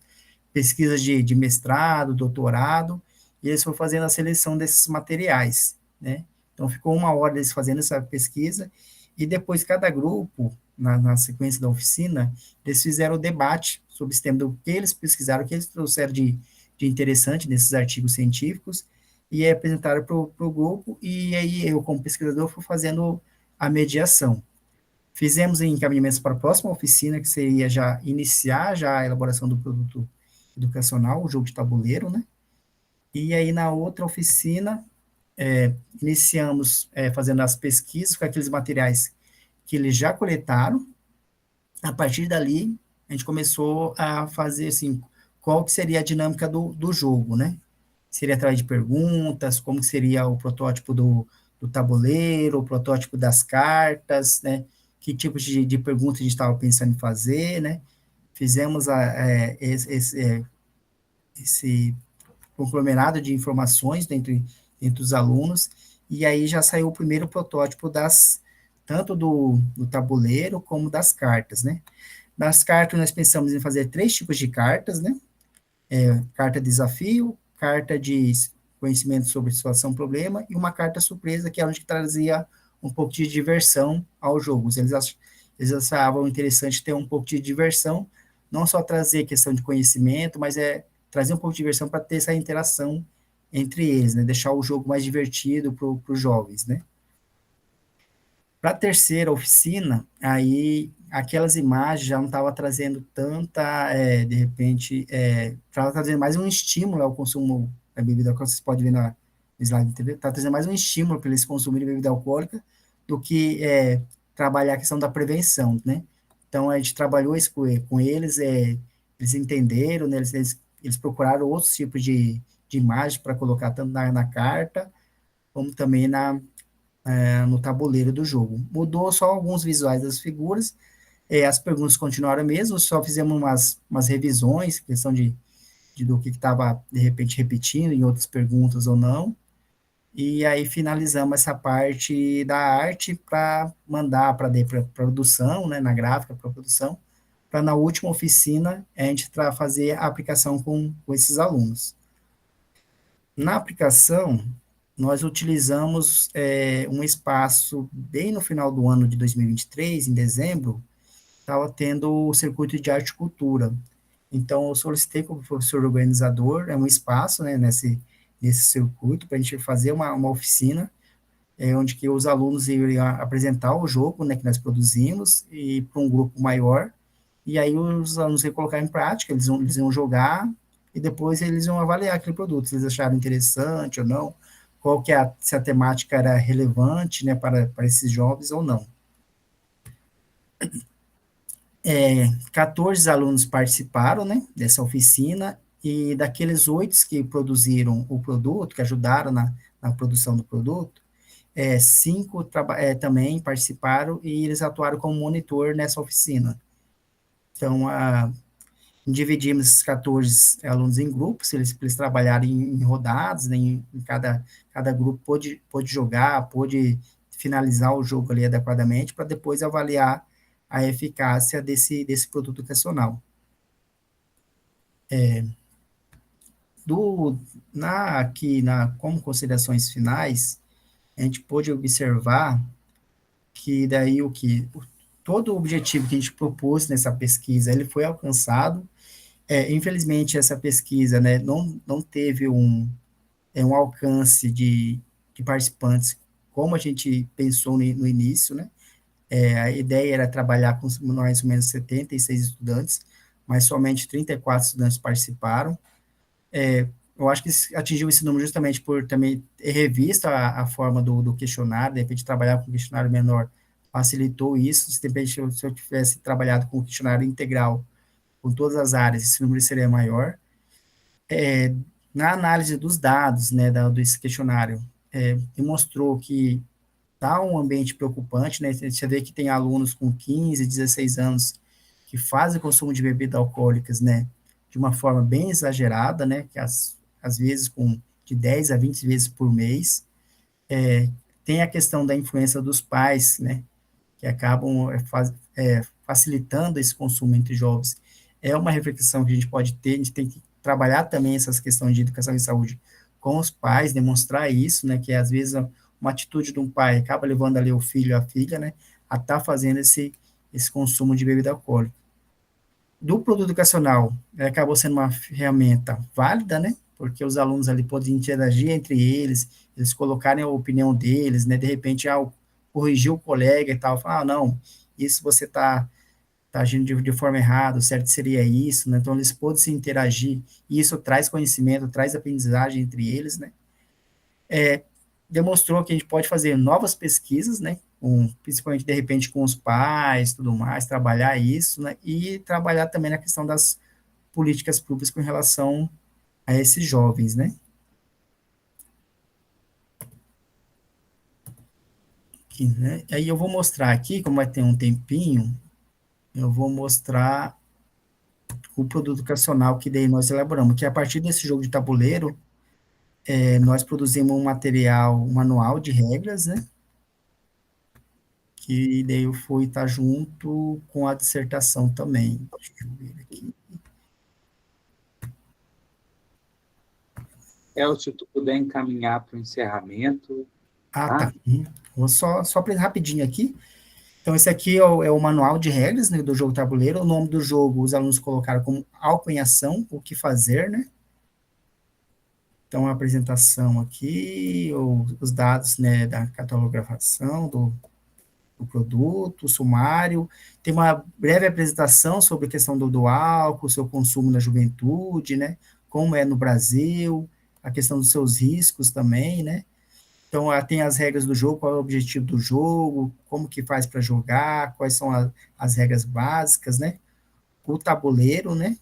Speaker 3: pesquisas de mestrado, doutorado, e eles foram fazendo a seleção desses materiais, né? Então, ficou 1 hora eles fazendo essa pesquisa, e depois cada grupo, na sequência da oficina, eles fizeram o debate sobre esse tema do que eles pesquisaram, o que eles trouxeram de interessante nesses artigos científicos, e apresentaram para o grupo, e aí eu, como pesquisador, fui fazendo a mediação. Fizemos encaminhamentos para a próxima oficina, que seria já iniciar já a elaboração do produto educacional, o jogo de tabuleiro, né? E aí, na outra oficina, iniciamos fazendo as pesquisas com aqueles materiais que eles já coletaram. A partir dali, a gente começou a fazer, assim, qual que seria a dinâmica do jogo, né? Seria através de perguntas, como que seria o protótipo do tabuleiro, o protótipo das cartas, né? Que tipo de pergunta a gente estava pensando em fazer, né? Fizemos esse conglomerado de informações entre os alunos, e aí já saiu o primeiro protótipo tanto do tabuleiro como das cartas, né? Das cartas, nós pensamos em fazer 3 tipos de cartas, né? Carta desafio, carta de conhecimento sobre situação problema e uma carta surpresa, que é onde trazia um pouco de diversão ao jogo. Eles achavam interessante ter um pouco de diversão, não só trazer questão de conhecimento, mas trazer um pouco de diversão para ter essa interação entre eles, né? Deixar o jogo mais divertido para os jovens, né? Para a terceira oficina, aí aquelas imagens já não estavam trazendo tanta, de repente, estava trazendo mais um estímulo ao consumo da bebida alcoólica, vocês podem ver no slide, está trazendo mais um estímulo para eles consumirem bebida alcoólica do que trabalhar a questão da prevenção, né? Então, a gente trabalhou isso com eles, eles entenderam, né? Eles procuraram outros tipos de imagem para colocar tanto na carta, como também no tabuleiro do jogo. Mudou só alguns visuais das figuras, as perguntas continuaram mesmo, só fizemos umas revisões, questão do que estava, de repente, repetindo em outras perguntas ou não, e aí finalizamos essa parte da arte para mandar para produção, né, na gráfica, para produção, para na última oficina a gente fazer a aplicação com esses alunos. Na aplicação, nós utilizamos um espaço bem no final do ano de 2023, em dezembro, estava tendo o circuito de arte e cultura. Então, eu solicitei como professor organizador, um espaço, né, nesse circuito, para a gente fazer uma oficina, onde que os alunos iriam apresentar o jogo, né, que nós produzimos, e para um grupo maior, e aí os alunos iam colocar em prática, eles iam jogar, e depois eles iam avaliar aquele produto, se eles acharam interessante ou não, se a temática era relevante, né, para esses jovens ou não. 14 alunos participaram, né, dessa oficina, e daqueles 8 que produziram o produto, que ajudaram na produção do produto, 5 também participaram e eles atuaram como monitor nessa oficina. Então, dividimos esses 14 alunos em grupos, eles trabalharam em rodadas, né, em cada grupo pôde jogar, pôde finalizar o jogo ali adequadamente, para depois avaliar a eficácia desse produto educacional. Como considerações finais, a gente pôde observar que daí todo o objetivo que a gente propôs nessa pesquisa, ele foi alcançado. Infelizmente, essa pesquisa, né, não teve um alcance de participantes como a gente pensou no início, né? A ideia era trabalhar com mais ou menos 76 estudantes, mas somente 34 estudantes participaram. Eu acho que atingiu esse número justamente por também ter revisto a forma do questionário, de repente trabalhar com questionário menor facilitou isso, de repente se eu tivesse trabalhado com questionário integral, com todas as áreas, esse número seria maior. Na análise dos dados, né, desse questionário, demonstrou que está um ambiente preocupante, né, você vê que tem alunos com 15, 16 anos que fazem consumo de bebidas alcoólicas, né, de uma forma bem exagerada, né, que às vezes de 10 a 20 vezes por mês. Tem a questão da influência dos pais, né, que acabam facilitando esse consumo entre jovens. É uma reflexão que a gente pode ter, a gente tem que trabalhar também essas questões de educação e saúde com os pais, demonstrar isso, né, que às vezes uma atitude de um pai acaba levando ali o filho ou a filha, né, a estar fazendo esse consumo de bebida alcoólica. Do produto educacional, acabou sendo uma ferramenta válida, né, porque os alunos ali podem interagir entre eles colocarem a opinião deles, né, de repente, corrigir o colega e tal, falar, não, isso você está agindo de forma errada, o certo seria isso, né, então eles podem se interagir, e isso traz conhecimento, traz aprendizagem entre eles, né, demonstrou que a gente pode fazer novas pesquisas, né, principalmente, de repente, com os pais, tudo mais, trabalhar isso, né, e trabalhar também na questão das políticas públicas com relação a esses jovens, né. Aqui, né. Aí eu vou mostrar aqui, como vai ter um tempinho, eu vou mostrar o produto educacional que daí nós elaboramos, que a partir desse jogo de tabuleiro, nós produzimos um material, um manual de regras, né, que daí eu fui estar junto com a dissertação também. Deixa eu ver aqui.
Speaker 1: Se tu puder encaminhar para o encerramento.
Speaker 3: Tá. Vou só rapidinho aqui. Então, esse aqui é o manual de regras, né, do jogo tabuleiro. O nome do jogo, os alunos colocaram como álcool em ação, o que fazer, né? Então, a apresentação aqui, os dados, né, da catalogação do produto, o sumário. Tem uma breve apresentação sobre a questão do álcool, seu consumo na juventude, né? Como é no Brasil, a questão dos seus riscos também, né? Então, tem as regras do jogo, qual é o objetivo do jogo, como que faz para jogar, quais são as regras básicas, né? O tabuleiro, né?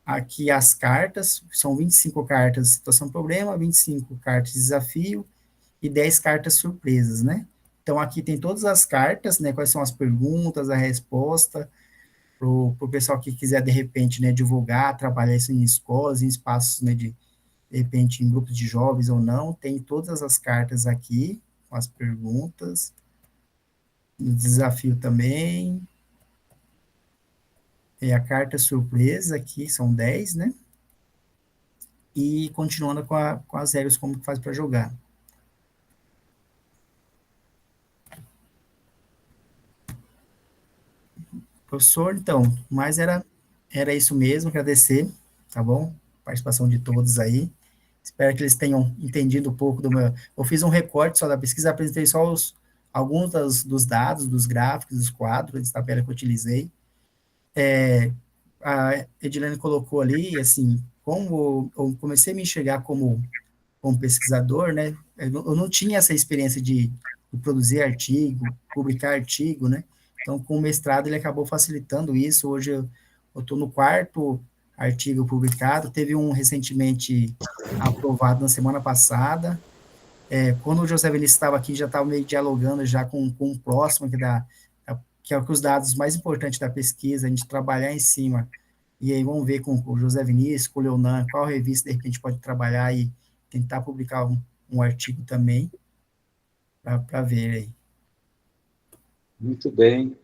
Speaker 3: Aqui as cartas, são 25 cartas situação-problema, 25 cartas desafio e 10 cartas surpresas, né? Então, aqui tem todas as cartas, né? Quais são as perguntas, a resposta, para o pessoal que quiser, de repente, né, divulgar, trabalhar isso em escolas, em espaços, né, de repente, em grupos de jovens ou não, tem todas as cartas aqui, com as perguntas, o desafio também, e a carta surpresa aqui, são 10, né? E continuando com as regras, como que faz para jogar. Professor, então, mas era isso mesmo, agradecer, tá bom? Participação de todos aí. Espero que eles tenham entendido um pouco do meu. Eu fiz um recorte só da pesquisa, apresentei só alguns dos dados, dos gráficos, dos quadros, de tabela que eu utilizei. A Edilene colocou ali, assim, como eu comecei a me enxergar como pesquisador, né? Eu não tinha essa experiência de produzir artigo, publicar artigo, né? Então, com o mestrado, ele acabou facilitando isso. Hoje, eu estou no 4º artigo publicado, teve um recentemente aprovado na semana passada. Quando o José Vinícius estava aqui, já estava meio dialogando já com o próximo, que é os dados mais importantes da pesquisa, a gente trabalhar em cima. E aí vamos ver com o José Vinícius, com o Leonan, qual revista, de repente, pode trabalhar e tentar publicar um artigo também, para ver aí.
Speaker 1: Muito bem.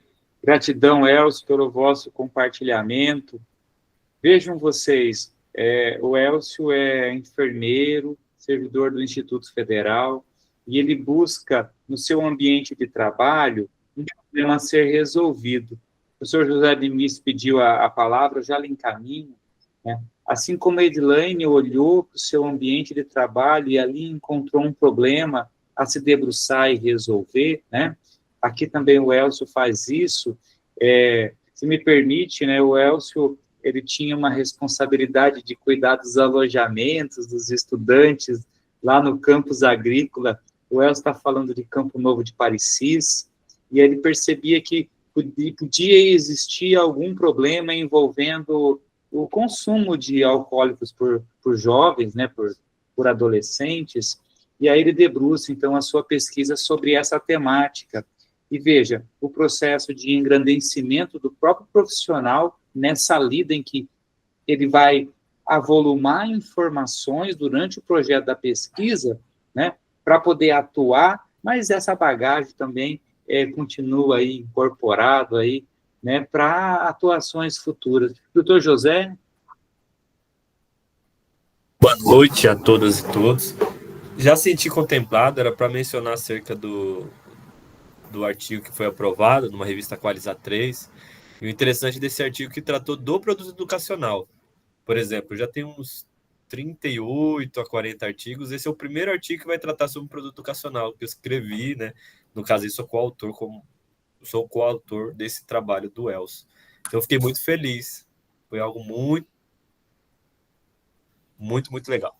Speaker 1: Gratidão, Elcio, pelo vosso compartilhamento. Vejam vocês, o Elcio é enfermeiro, servidor do Instituto Federal, e ele busca, no seu ambiente de trabalho, um problema a ser resolvido. O professor José Vinícius pediu a palavra, eu já lhe encaminho, né? Assim como a Edilene olhou para o seu ambiente de trabalho e ali encontrou um problema a se debruçar e resolver, né? Aqui também o Elcio faz isso. Se me permite, né, o Elcio, ele tinha uma responsabilidade de cuidar dos alojamentos dos estudantes lá no campus agrícola. O Elcio está falando de Campo Novo de Parecis, e ele percebia que podia existir algum problema envolvendo o consumo de alcoólicos por jovens, né, por adolescentes, e aí ele debruça, então, a sua pesquisa sobre essa temática. E veja, o processo de engrandecimento do próprio profissional nessa lida em que ele vai avolumar informações durante o projeto da pesquisa, né, para poder atuar, mas essa bagagem também continua aí incorporado aí, né, para atuações futuras. Doutor José?
Speaker 4: Boa noite a todas e todos. Já senti contemplado, era para mencionar acerca do artigo que foi aprovado numa revista Qualizar 3. E o interessante desse artigo que tratou do produto educacional. Por exemplo, já tem uns 38 a 40 artigos. Esse é o primeiro artigo que vai tratar sobre o produto educacional que eu escrevi, né? No caso, eu sou coautor desse trabalho do Elcio. Então, eu fiquei muito feliz. Foi algo muito, muito, muito legal.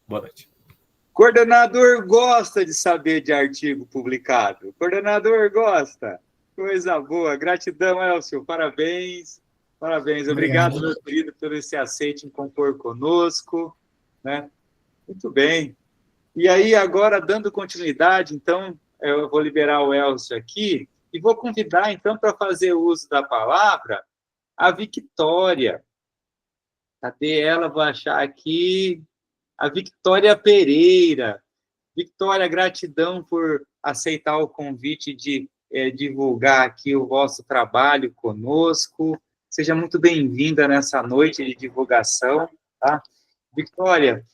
Speaker 4: Boa noite.
Speaker 1: Coordenador gosta de saber de artigo publicado. Coordenador gosta. Coisa boa. Gratidão, Elcio. Parabéns. Parabéns. Obrigado, meu querido, por esse aceite em compor conosco, né? Muito bem. E aí, agora, dando continuidade, então, eu vou liberar o Elcio aqui e vou convidar, então, para fazer uso da palavra, a Victória. Cadê ela? Vou achar aqui. A Victória Pereira. Victória, gratidão por aceitar o convite de divulgar aqui o vosso trabalho conosco. Seja muito bem-vinda nessa noite de divulgação, tá? Victória,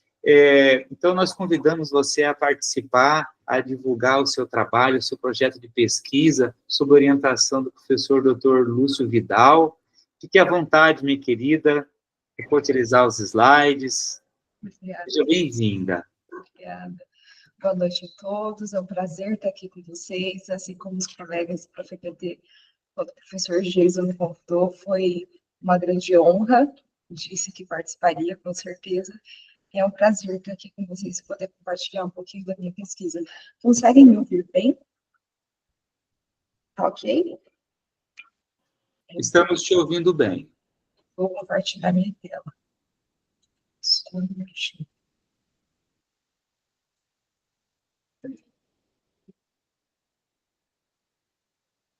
Speaker 1: então nós convidamos você a participar, a divulgar o seu trabalho, o seu projeto de pesquisa, sob orientação do professor Dr. Lúcio Vidal. Fique à vontade, minha querida, vou utilizar os slides.
Speaker 5: Obrigada.
Speaker 1: Seja bem-vinda.
Speaker 5: Obrigada. Boa noite a todos. É um prazer estar aqui com vocês, assim como os colegas do ProfPD, o professor Jason me contou, foi uma grande honra, disse que participaria, com certeza. É um prazer estar aqui com vocês e poder compartilhar um pouquinho da minha pesquisa. Conseguem me ouvir bem? Tá ok?
Speaker 1: Estamos te ouvindo bem.
Speaker 5: Vou compartilhar minha tela. Só um minutinho.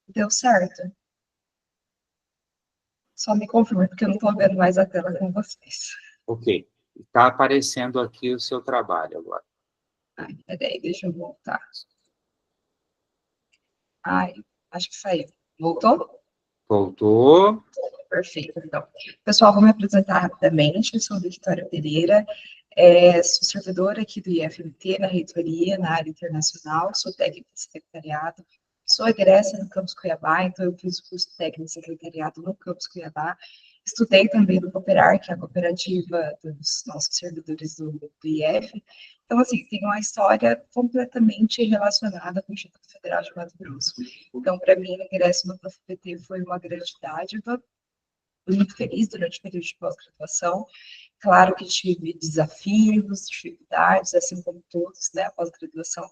Speaker 5: Deu certo? Só me confirma, porque eu não estou vendo mais a tela com vocês.
Speaker 1: Ok. Está aparecendo aqui o seu trabalho agora.
Speaker 5: Ai, peraí, deixa eu voltar. Ai, acho que saiu. Voltou?
Speaker 1: Voltou.
Speaker 5: Perfeito, então. Pessoal, vou me apresentar rapidamente. Eu sou a Victoria Pereira, sou servidora aqui do IFMT, na reitoria, na área internacional, sou técnica de secretariado, sou egressa no Campus Cuiabá, então eu fiz o curso técnico de secretariado no Campus Cuiabá, estudei também no Cooperar, que é a cooperativa dos nossos servidores do IF. Então, assim, tem uma história completamente relacionada com o Instituto Federal de Mato Grosso. Então, para mim, o ingresso no ProfPT foi uma grande dádiva. Fui muito feliz durante o período de pós-graduação. Claro que tive desafios, dificuldades, assim como todos, né? A pós-graduação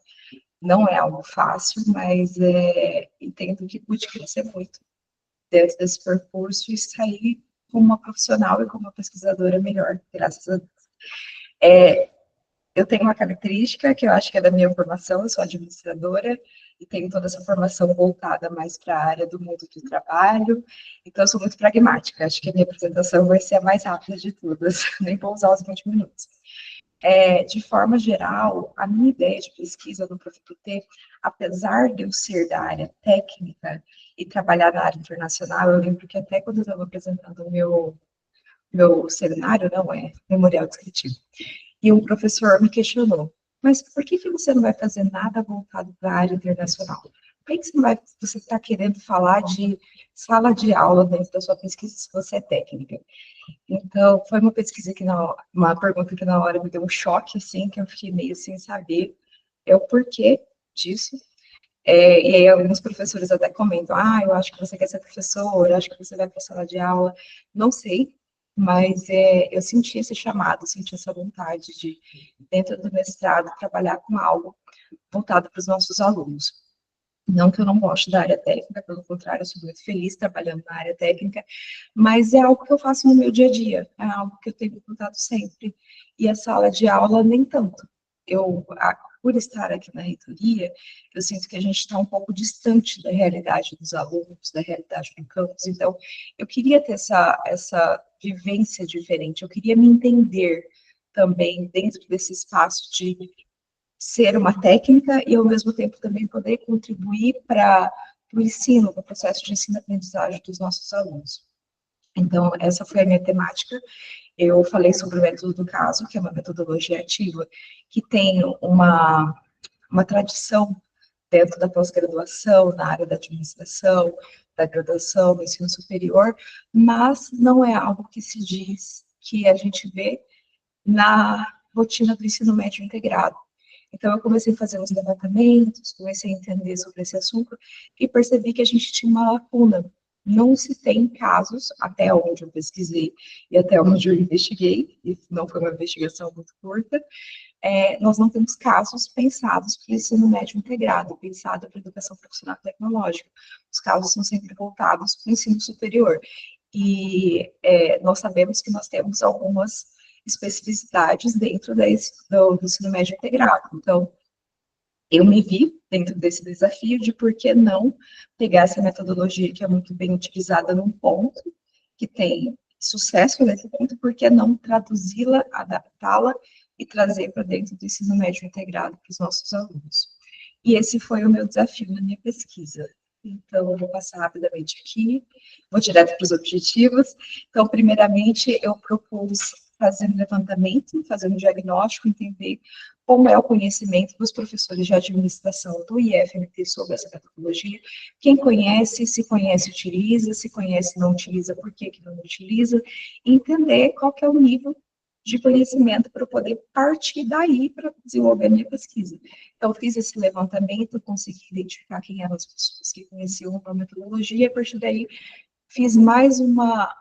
Speaker 5: não é algo fácil, mas entendo que pude crescer muito dentro desse percurso e sair como uma profissional e como uma pesquisadora melhor, graças a Deus. Eu tenho uma característica que eu acho que é da minha formação, eu sou administradora e tenho toda essa formação voltada mais para a área do mundo do trabalho, então eu sou muito pragmática, acho que a minha apresentação vai ser a mais rápida de todas, nem vou usar os 20 minutos. De forma geral, a minha ideia de pesquisa no ProfPT, apesar de eu ser da área técnica e trabalhar na área internacional, eu lembro que até quando eu estava apresentando o meu seminário, não é memorial descritivo, e um professor me questionou, mas por que você não vai fazer nada voltado para a área internacional? Por que você está querendo falar de sala de aula dentro da sua pesquisa se você é técnica? Então, foi uma pesquisa uma pergunta que na hora me deu um choque, assim, que eu fiquei meio sem saber o porquê disso. E aí alguns professores até comentam, eu acho que você quer ser professor, eu acho que você vai para a sala de aula, não sei, mas eu senti esse chamado, senti essa vontade de, dentro do mestrado, trabalhar com algo voltado para os nossos alunos. Não que eu não goste da área técnica, pelo contrário, eu sou muito feliz trabalhando na área técnica, mas é algo que eu faço no meu dia a dia, é algo que eu tenho contato sempre, e a sala de aula nem tanto. Por estar aqui na reitoria, eu sinto que a gente está um pouco distante da realidade dos alunos, da realidade do campus, então eu queria ter essa vivência diferente, eu queria me entender também dentro desse espaço de ser uma técnica e, ao mesmo tempo, também poder contribuir para o ensino, para o processo de ensino-aprendizagem dos nossos alunos. Então, essa foi a minha temática. Eu falei sobre o método do caso, que é uma metodologia ativa, que tem uma tradição dentro da pós-graduação, na área da administração, da graduação, do ensino superior, mas não é algo que se diz que a gente vê na rotina do ensino médio integrado. Então, eu comecei a fazer uns levantamentos, comecei a entender sobre esse assunto e percebi que a gente tinha uma lacuna. Não se tem casos, até onde eu pesquisei e até onde eu investiguei, e não foi uma investigação muito curta, nós não temos casos pensados para o ensino médio integrado, pensado para a educação profissional tecnológica. Os casos são sempre voltados para o ensino superior. E nós sabemos que nós temos algumas especificidades dentro do ensino médio integrado. Então, eu me vi dentro desse desafio de por que não pegar essa metodologia que é muito bem utilizada num ponto, que tem sucesso nesse ponto, por que não traduzi-la, adaptá-la e trazer para dentro do ensino médio integrado para os nossos alunos. E esse foi o meu desafio na minha pesquisa. Então, eu vou passar rapidamente aqui, vou direto para os objetivos. Então, primeiramente, eu propus fazer um levantamento, fazer um diagnóstico, entender como é o conhecimento dos professores de administração do IFMT sobre essa metodologia. Quem conhece, se conhece, utiliza, se conhece, não utiliza, por que não utiliza, e entender qual que é o nível de conhecimento para eu poder partir daí para desenvolver a minha pesquisa. Então, fiz esse levantamento, consegui identificar quem eram as pessoas que conheciam a metodologia, e a partir daí fiz uma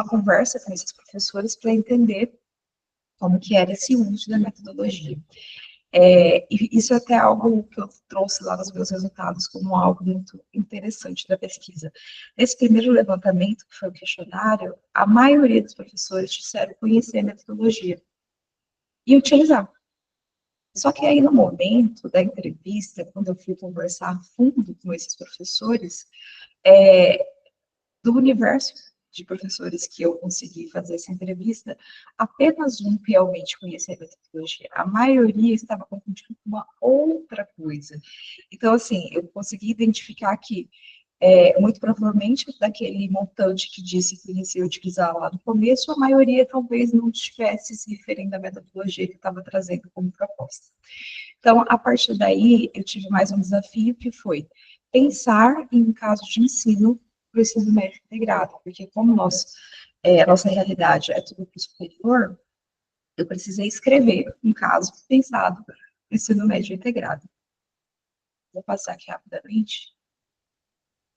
Speaker 5: conversa com esses professores para entender como que era esse uso da metodologia. E isso é até algo que eu trouxe lá nos meus resultados como algo muito interessante da pesquisa. Nesse primeiro levantamento, que foi o questionário, a maioria dos professores disseram conhecer a metodologia e utilizar. Só que aí, no momento da entrevista, quando eu fui conversar a fundo com esses professores, do universo de professores que eu consegui fazer essa entrevista, apenas um realmente conhecia a metodologia. A maioria estava confundindo com uma outra coisa. Então, assim, eu consegui identificar que, muito provavelmente, daquele montante que disse que conhecia utilizar lá no começo, a maioria talvez não estivesse se referindo à metodologia que eu estava trazendo como proposta. Então, a partir daí, eu tive mais um desafio, que foi pensar em um caso de ensino para o ensino médio integrado, porque como a nossa realidade é tudo para o superior, eu precisei escrever um caso pensado para o ensino médio integrado. Vou passar aqui rapidamente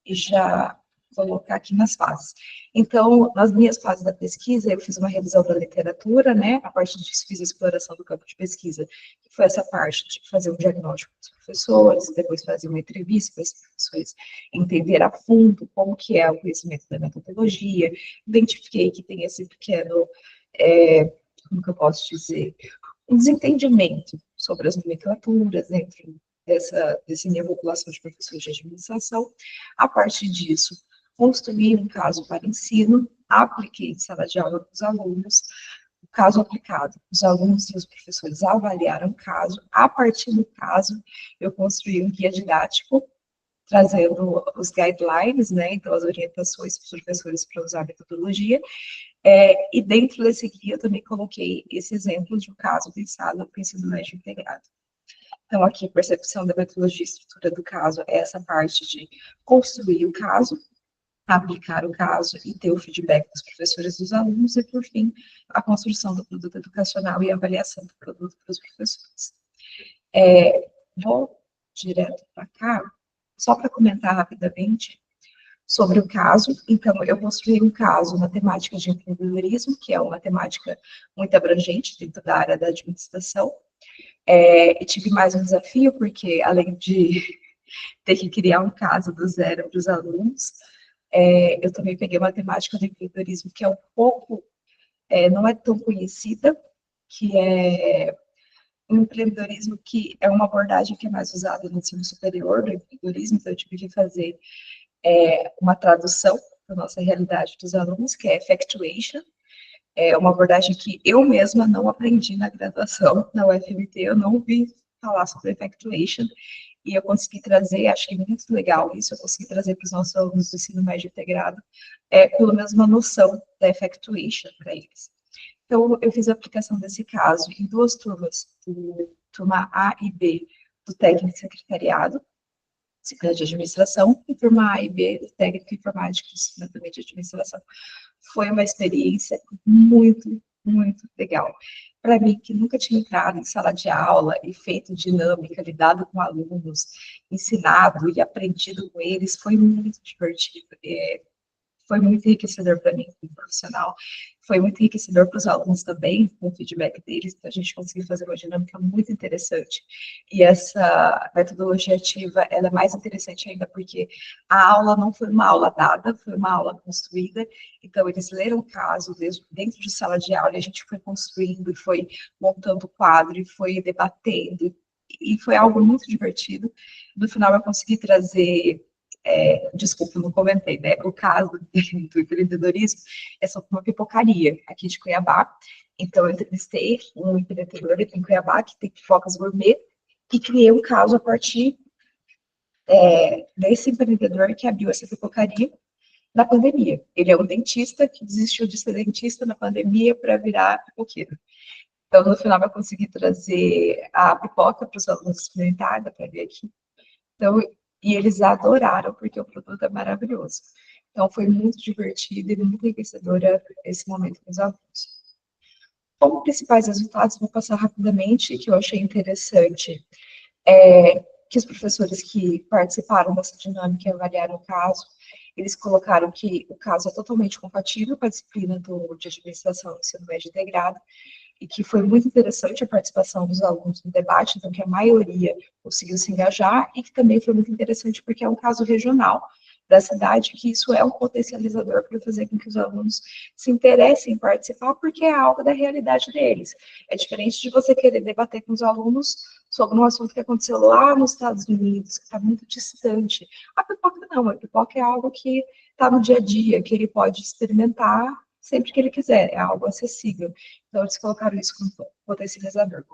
Speaker 5: e já colocar aqui nas fases. Então, nas minhas fases da pesquisa, eu fiz uma revisão da literatura, né? A partir disso, fiz a exploração do campo de pesquisa, que foi essa parte de fazer um diagnóstico com os professores, depois fazer uma entrevista com esses professores, entender a fundo como que é o conhecimento da metodologia, identifiquei que tem esse pequeno, como que eu posso dizer, um desentendimento sobre as nomenclaturas dentro desse minha população de professores de administração. A partir disso, construí um caso para ensino, apliquei em sala de aula para os alunos, o caso aplicado, os alunos e os professores avaliaram o caso, a partir do caso, eu construí um guia didático, trazendo os guidelines, né, então as orientações para os professores para usar a metodologia, e dentro desse guia eu também coloquei esse exemplo de um caso pensado para o ensino médio integrado. Então, aqui, percepção da metodologia e estrutura do caso é essa parte de construir o caso, aplicar o caso e ter o feedback dos professores e dos alunos, e, por fim, a construção do produto educacional e a avaliação do produto para os professores. Vou direto para cá, só para comentar rapidamente sobre o caso. Então, eu construí um caso na temática de empreendedorismo, que é uma temática muito abrangente dentro da área da administração. E tive mais um desafio, porque além de ter que criar um caso do zero para os alunos, eu também peguei uma temática do empreendedorismo que é um pouco, não é tão conhecida, que é um empreendedorismo que é uma abordagem que é mais usada no ensino superior do empreendedorismo, então eu tive que fazer uma tradução para a nossa realidade dos alunos, que é effectuation. É uma abordagem que eu mesma não aprendi na graduação, na UFMT, eu não ouvi falar sobre effectuation, e eu consegui trazer, achei muito legal isso, eu consegui trazer para os nossos alunos do ensino médio integrado, pelo menos uma noção da effectuation para eles. Então, eu fiz a aplicação desse caso em duas turmas, turma A e B, do técnico secretariado, de administração, e turma A e B, do técnico informático, também de administração. Foi uma experiência muito, muito legal. Para mim, que nunca tinha entrado em sala de aula e feito dinâmica, lidado com alunos, ensinado e aprendido com eles, foi muito divertido. Foi muito enriquecedor para mim como profissional, foi muito enriquecedor para os alunos também, com o feedback deles, então a gente conseguiu fazer uma dinâmica muito interessante. E essa metodologia ativa, ela é mais interessante ainda porque a aula não foi uma aula dada, foi uma aula construída, então eles leram o caso dentro de sala de aula, e a gente foi construindo, e foi montando o quadro, e foi debatendo, e foi algo muito divertido. No final eu consegui trazer... desculpa, não comentei, né? O caso do empreendedorismo é sobre uma pipocaria aqui de Cuiabá. Então, eu entrevistei um empreendedor aqui em Cuiabá que tem pipocas gourmet e criei um caso a partir desse empreendedor que abriu essa pipocaria na pandemia. Ele é um dentista que desistiu de ser dentista na pandemia para virar pipoqueiro. Então, no final, eu consegui trazer a pipoca para os alunos experimentar, dá para ver aqui. Então, e eles adoraram, porque o produto é maravilhoso. Então, foi muito divertido e muito enriquecedor esse momento com os alunos. Como principais resultados, vou passar rapidamente, que eu achei interessante, que os professores que participaram dessa dinâmica e avaliaram o caso, eles colocaram que o caso é totalmente compatível com a disciplina de administração do ensino médio integrado, e que foi muito interessante a participação dos alunos no debate, então que a maioria conseguiu se engajar, e que também foi muito interessante porque é um caso regional da cidade, que isso é um potencializador para fazer com que os alunos se interessem em participar, porque é algo da realidade deles. É diferente de você querer debater com os alunos sobre um assunto que aconteceu lá nos Estados Unidos, que está muito distante. A pipoca não, a pipoca é algo que está no dia a dia, que ele pode experimentar sempre que ele quiser, é algo acessível. Então, eles colocaram isso como potencializador.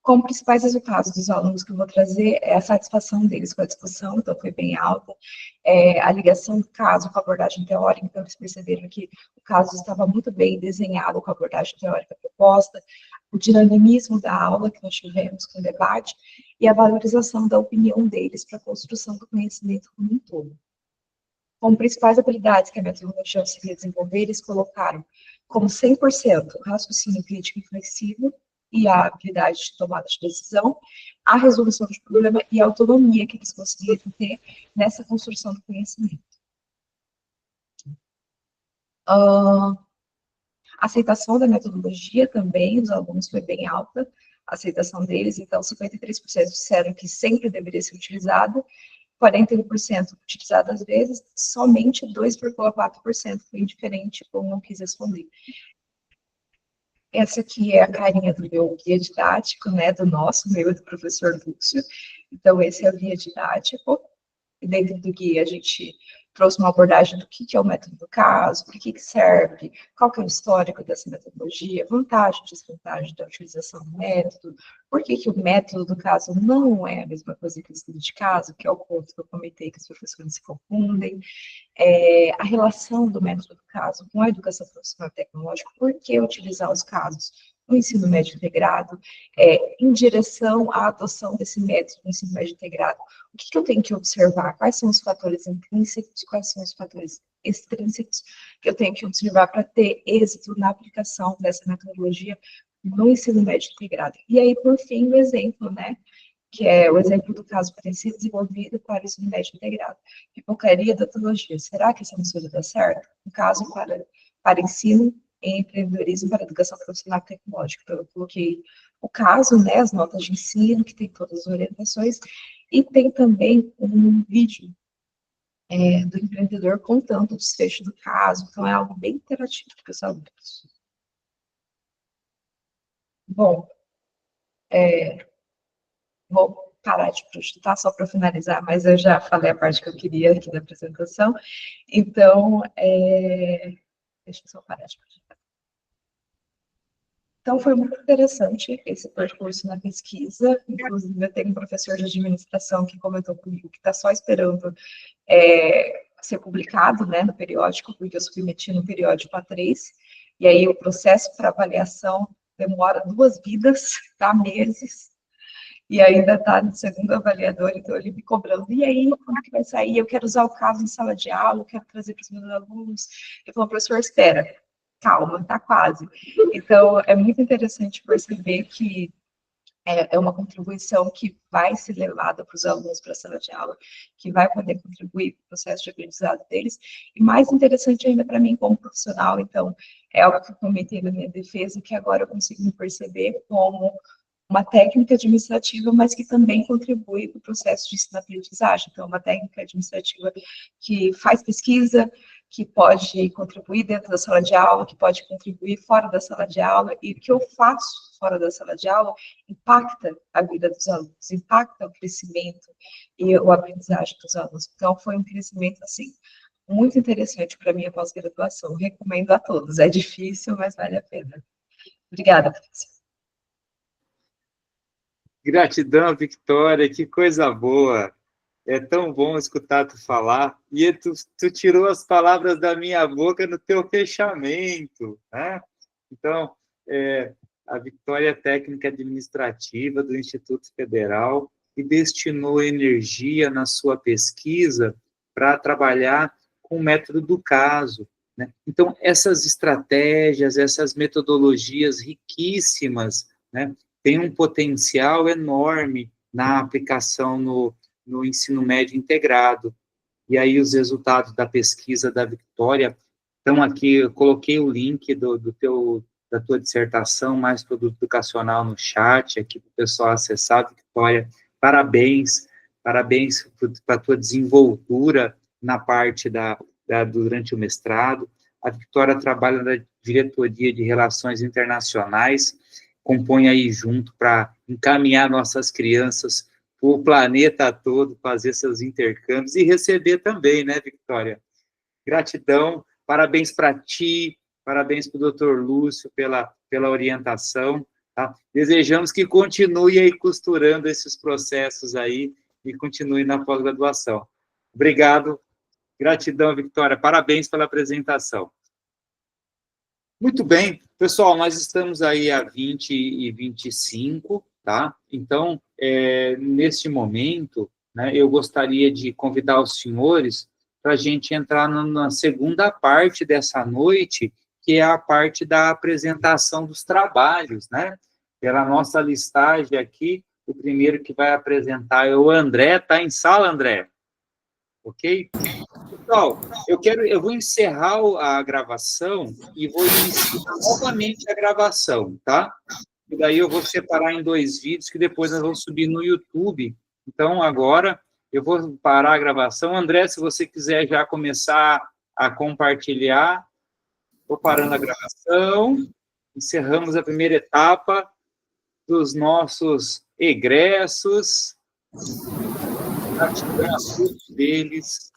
Speaker 5: Como principais resultados dos alunos que eu vou trazer é a satisfação deles com a discussão, então foi bem alta, a ligação do caso com a abordagem teórica, então eles perceberam que o caso estava muito bem desenhado com a abordagem teórica proposta, o dinamismo da aula que nós tivemos com o debate e a valorização da opinião deles para a construção do conhecimento como um todo. Como principais habilidades que a metodologia auxilia a desenvolver, eles colocaram como 100% raciocínio crítico e flexível, e a habilidade de tomada de decisão, a resolução de problema e a autonomia que eles conseguiram ter nessa construção do conhecimento. A aceitação da metodologia também, dos alunos foi bem alta, a aceitação deles, então 53% disseram que sempre deveria ser utilizada, 41% utilizada às vezes, somente 2,4% foi indiferente ou não quis responder. Essa aqui é a carinha do meu guia didático, né, do nosso, meu e do professor Lúcio. Então, esse é o guia didático. E dentro do guia, a gente trouxe uma abordagem do que é o método do caso, para que serve, qual que é o histórico dessa metodologia, vantagem, desvantagem da utilização do método, por que o método do caso não é a mesma coisa que o estudo de caso, que é o ponto que eu comentei que os professores se confundem, a relação do método do caso com a educação profissional e tecnológica, por que utilizar os casos no ensino médio integrado, em direção à adoção desse método no ensino médio integrado. O que eu tenho que observar? Quais são os fatores intrínsecos, quais são os fatores extrínsecos que eu tenho que observar para ter êxito na aplicação dessa metodologia no ensino médio integrado. E aí, por fim, o exemplo, né? Que é o exemplo do caso para ser desenvolvido para o ensino médio integrado. Pipocaria da odontologia. Será que essa mistura dá certo? Um caso para ensino em empreendedorismo para educação profissional e tecnológica. Então, eu coloquei o caso, né, as notas de ensino, que tem todas as orientações, e tem também um vídeo do empreendedor contando o desfecho do caso. Então, é algo bem interativo para os alunos. Bom, vou parar de projetar só para finalizar, mas eu já falei a parte que eu queria aqui da apresentação. Então, deixa eu só parar de projetar. Então, foi muito interessante esse percurso na pesquisa. Inclusive, eu tenho um professor de administração que comentou comigo que está só esperando ser publicado, né, no periódico, porque eu submeti no periódico A3, e aí o processo para avaliação demora 2 vidas, tá, meses, e ainda está no segundo avaliador, então ele me cobrando, e aí, quando que vai sair? Eu quero usar o caso em sala de aula, eu quero trazer para os meus alunos. Eu falo, professor, espera, calma, está quase. Então, é muito interessante perceber que é uma contribuição que vai ser levada para os alunos para a sala de aula, que vai poder contribuir para o processo de aprendizado deles, e mais interessante ainda para mim como profissional, então, é algo que eu comentei na minha defesa, que agora eu consigo me perceber como uma técnica administrativa, mas que também contribui para o processo de ensino-aprendizagem. Então, uma técnica administrativa que faz pesquisa, que pode contribuir dentro da sala de aula, que pode contribuir fora da sala de aula, e o que eu faço fora da sala de aula impacta a vida dos alunos, impacta o crescimento e a aprendizagem dos alunos. Então, foi um crescimento, assim, muito interessante para a minha pós-graduação. Recomendo a todos. É difícil, mas vale a pena. Obrigada, professor.
Speaker 1: Gratidão, Victória, que coisa boa. É tão bom escutar tu falar. E tu tirou as palavras da minha boca no teu fechamento, né? Então, a Victória é técnica administrativa do Instituto Federal e destinou energia na sua pesquisa para trabalhar com o método do caso, né? Então, essas estratégias, essas metodologias riquíssimas, né, têm um potencial enorme na aplicação no ensino médio integrado. E aí os resultados da pesquisa da Victória Então, aqui, eu coloquei o link da tua dissertação, mais produto educacional no chat, aqui para o pessoal acessar. Victória, parabéns para a tua desenvoltura na parte durante o mestrado. A Victória trabalha na diretoria de Relações Internacionais, compõe aí junto para encaminhar nossas crianças para o planeta todo, fazer seus intercâmbios e receber também, né, Victória? Gratidão, parabéns para ti, parabéns para o Dr. Lúcio pela orientação, tá? Desejamos que continue aí costurando esses processos aí e continue na pós-graduação. Obrigado, gratidão, Victória, parabéns pela apresentação. Muito bem, pessoal, nós estamos aí a 20h25, tá? Então, neste momento, né, eu gostaria de convidar os senhores para a gente entrar na segunda parte dessa noite, que é a parte da apresentação dos trabalhos, né? Pela nossa listagem aqui, o primeiro que vai apresentar é o André. Tá em sala, André? Ok? Pessoal, eu vou encerrar a gravação e vou iniciar novamente a gravação, tá? E daí eu vou separar em 2 vídeos que depois nós vamos subir no YouTube. Então, agora, eu vou parar a gravação. André, se você quiser já começar a compartilhar, estou parando a gravação. Encerramos a primeira etapa dos nossos egressos. Gratidão a todos deles.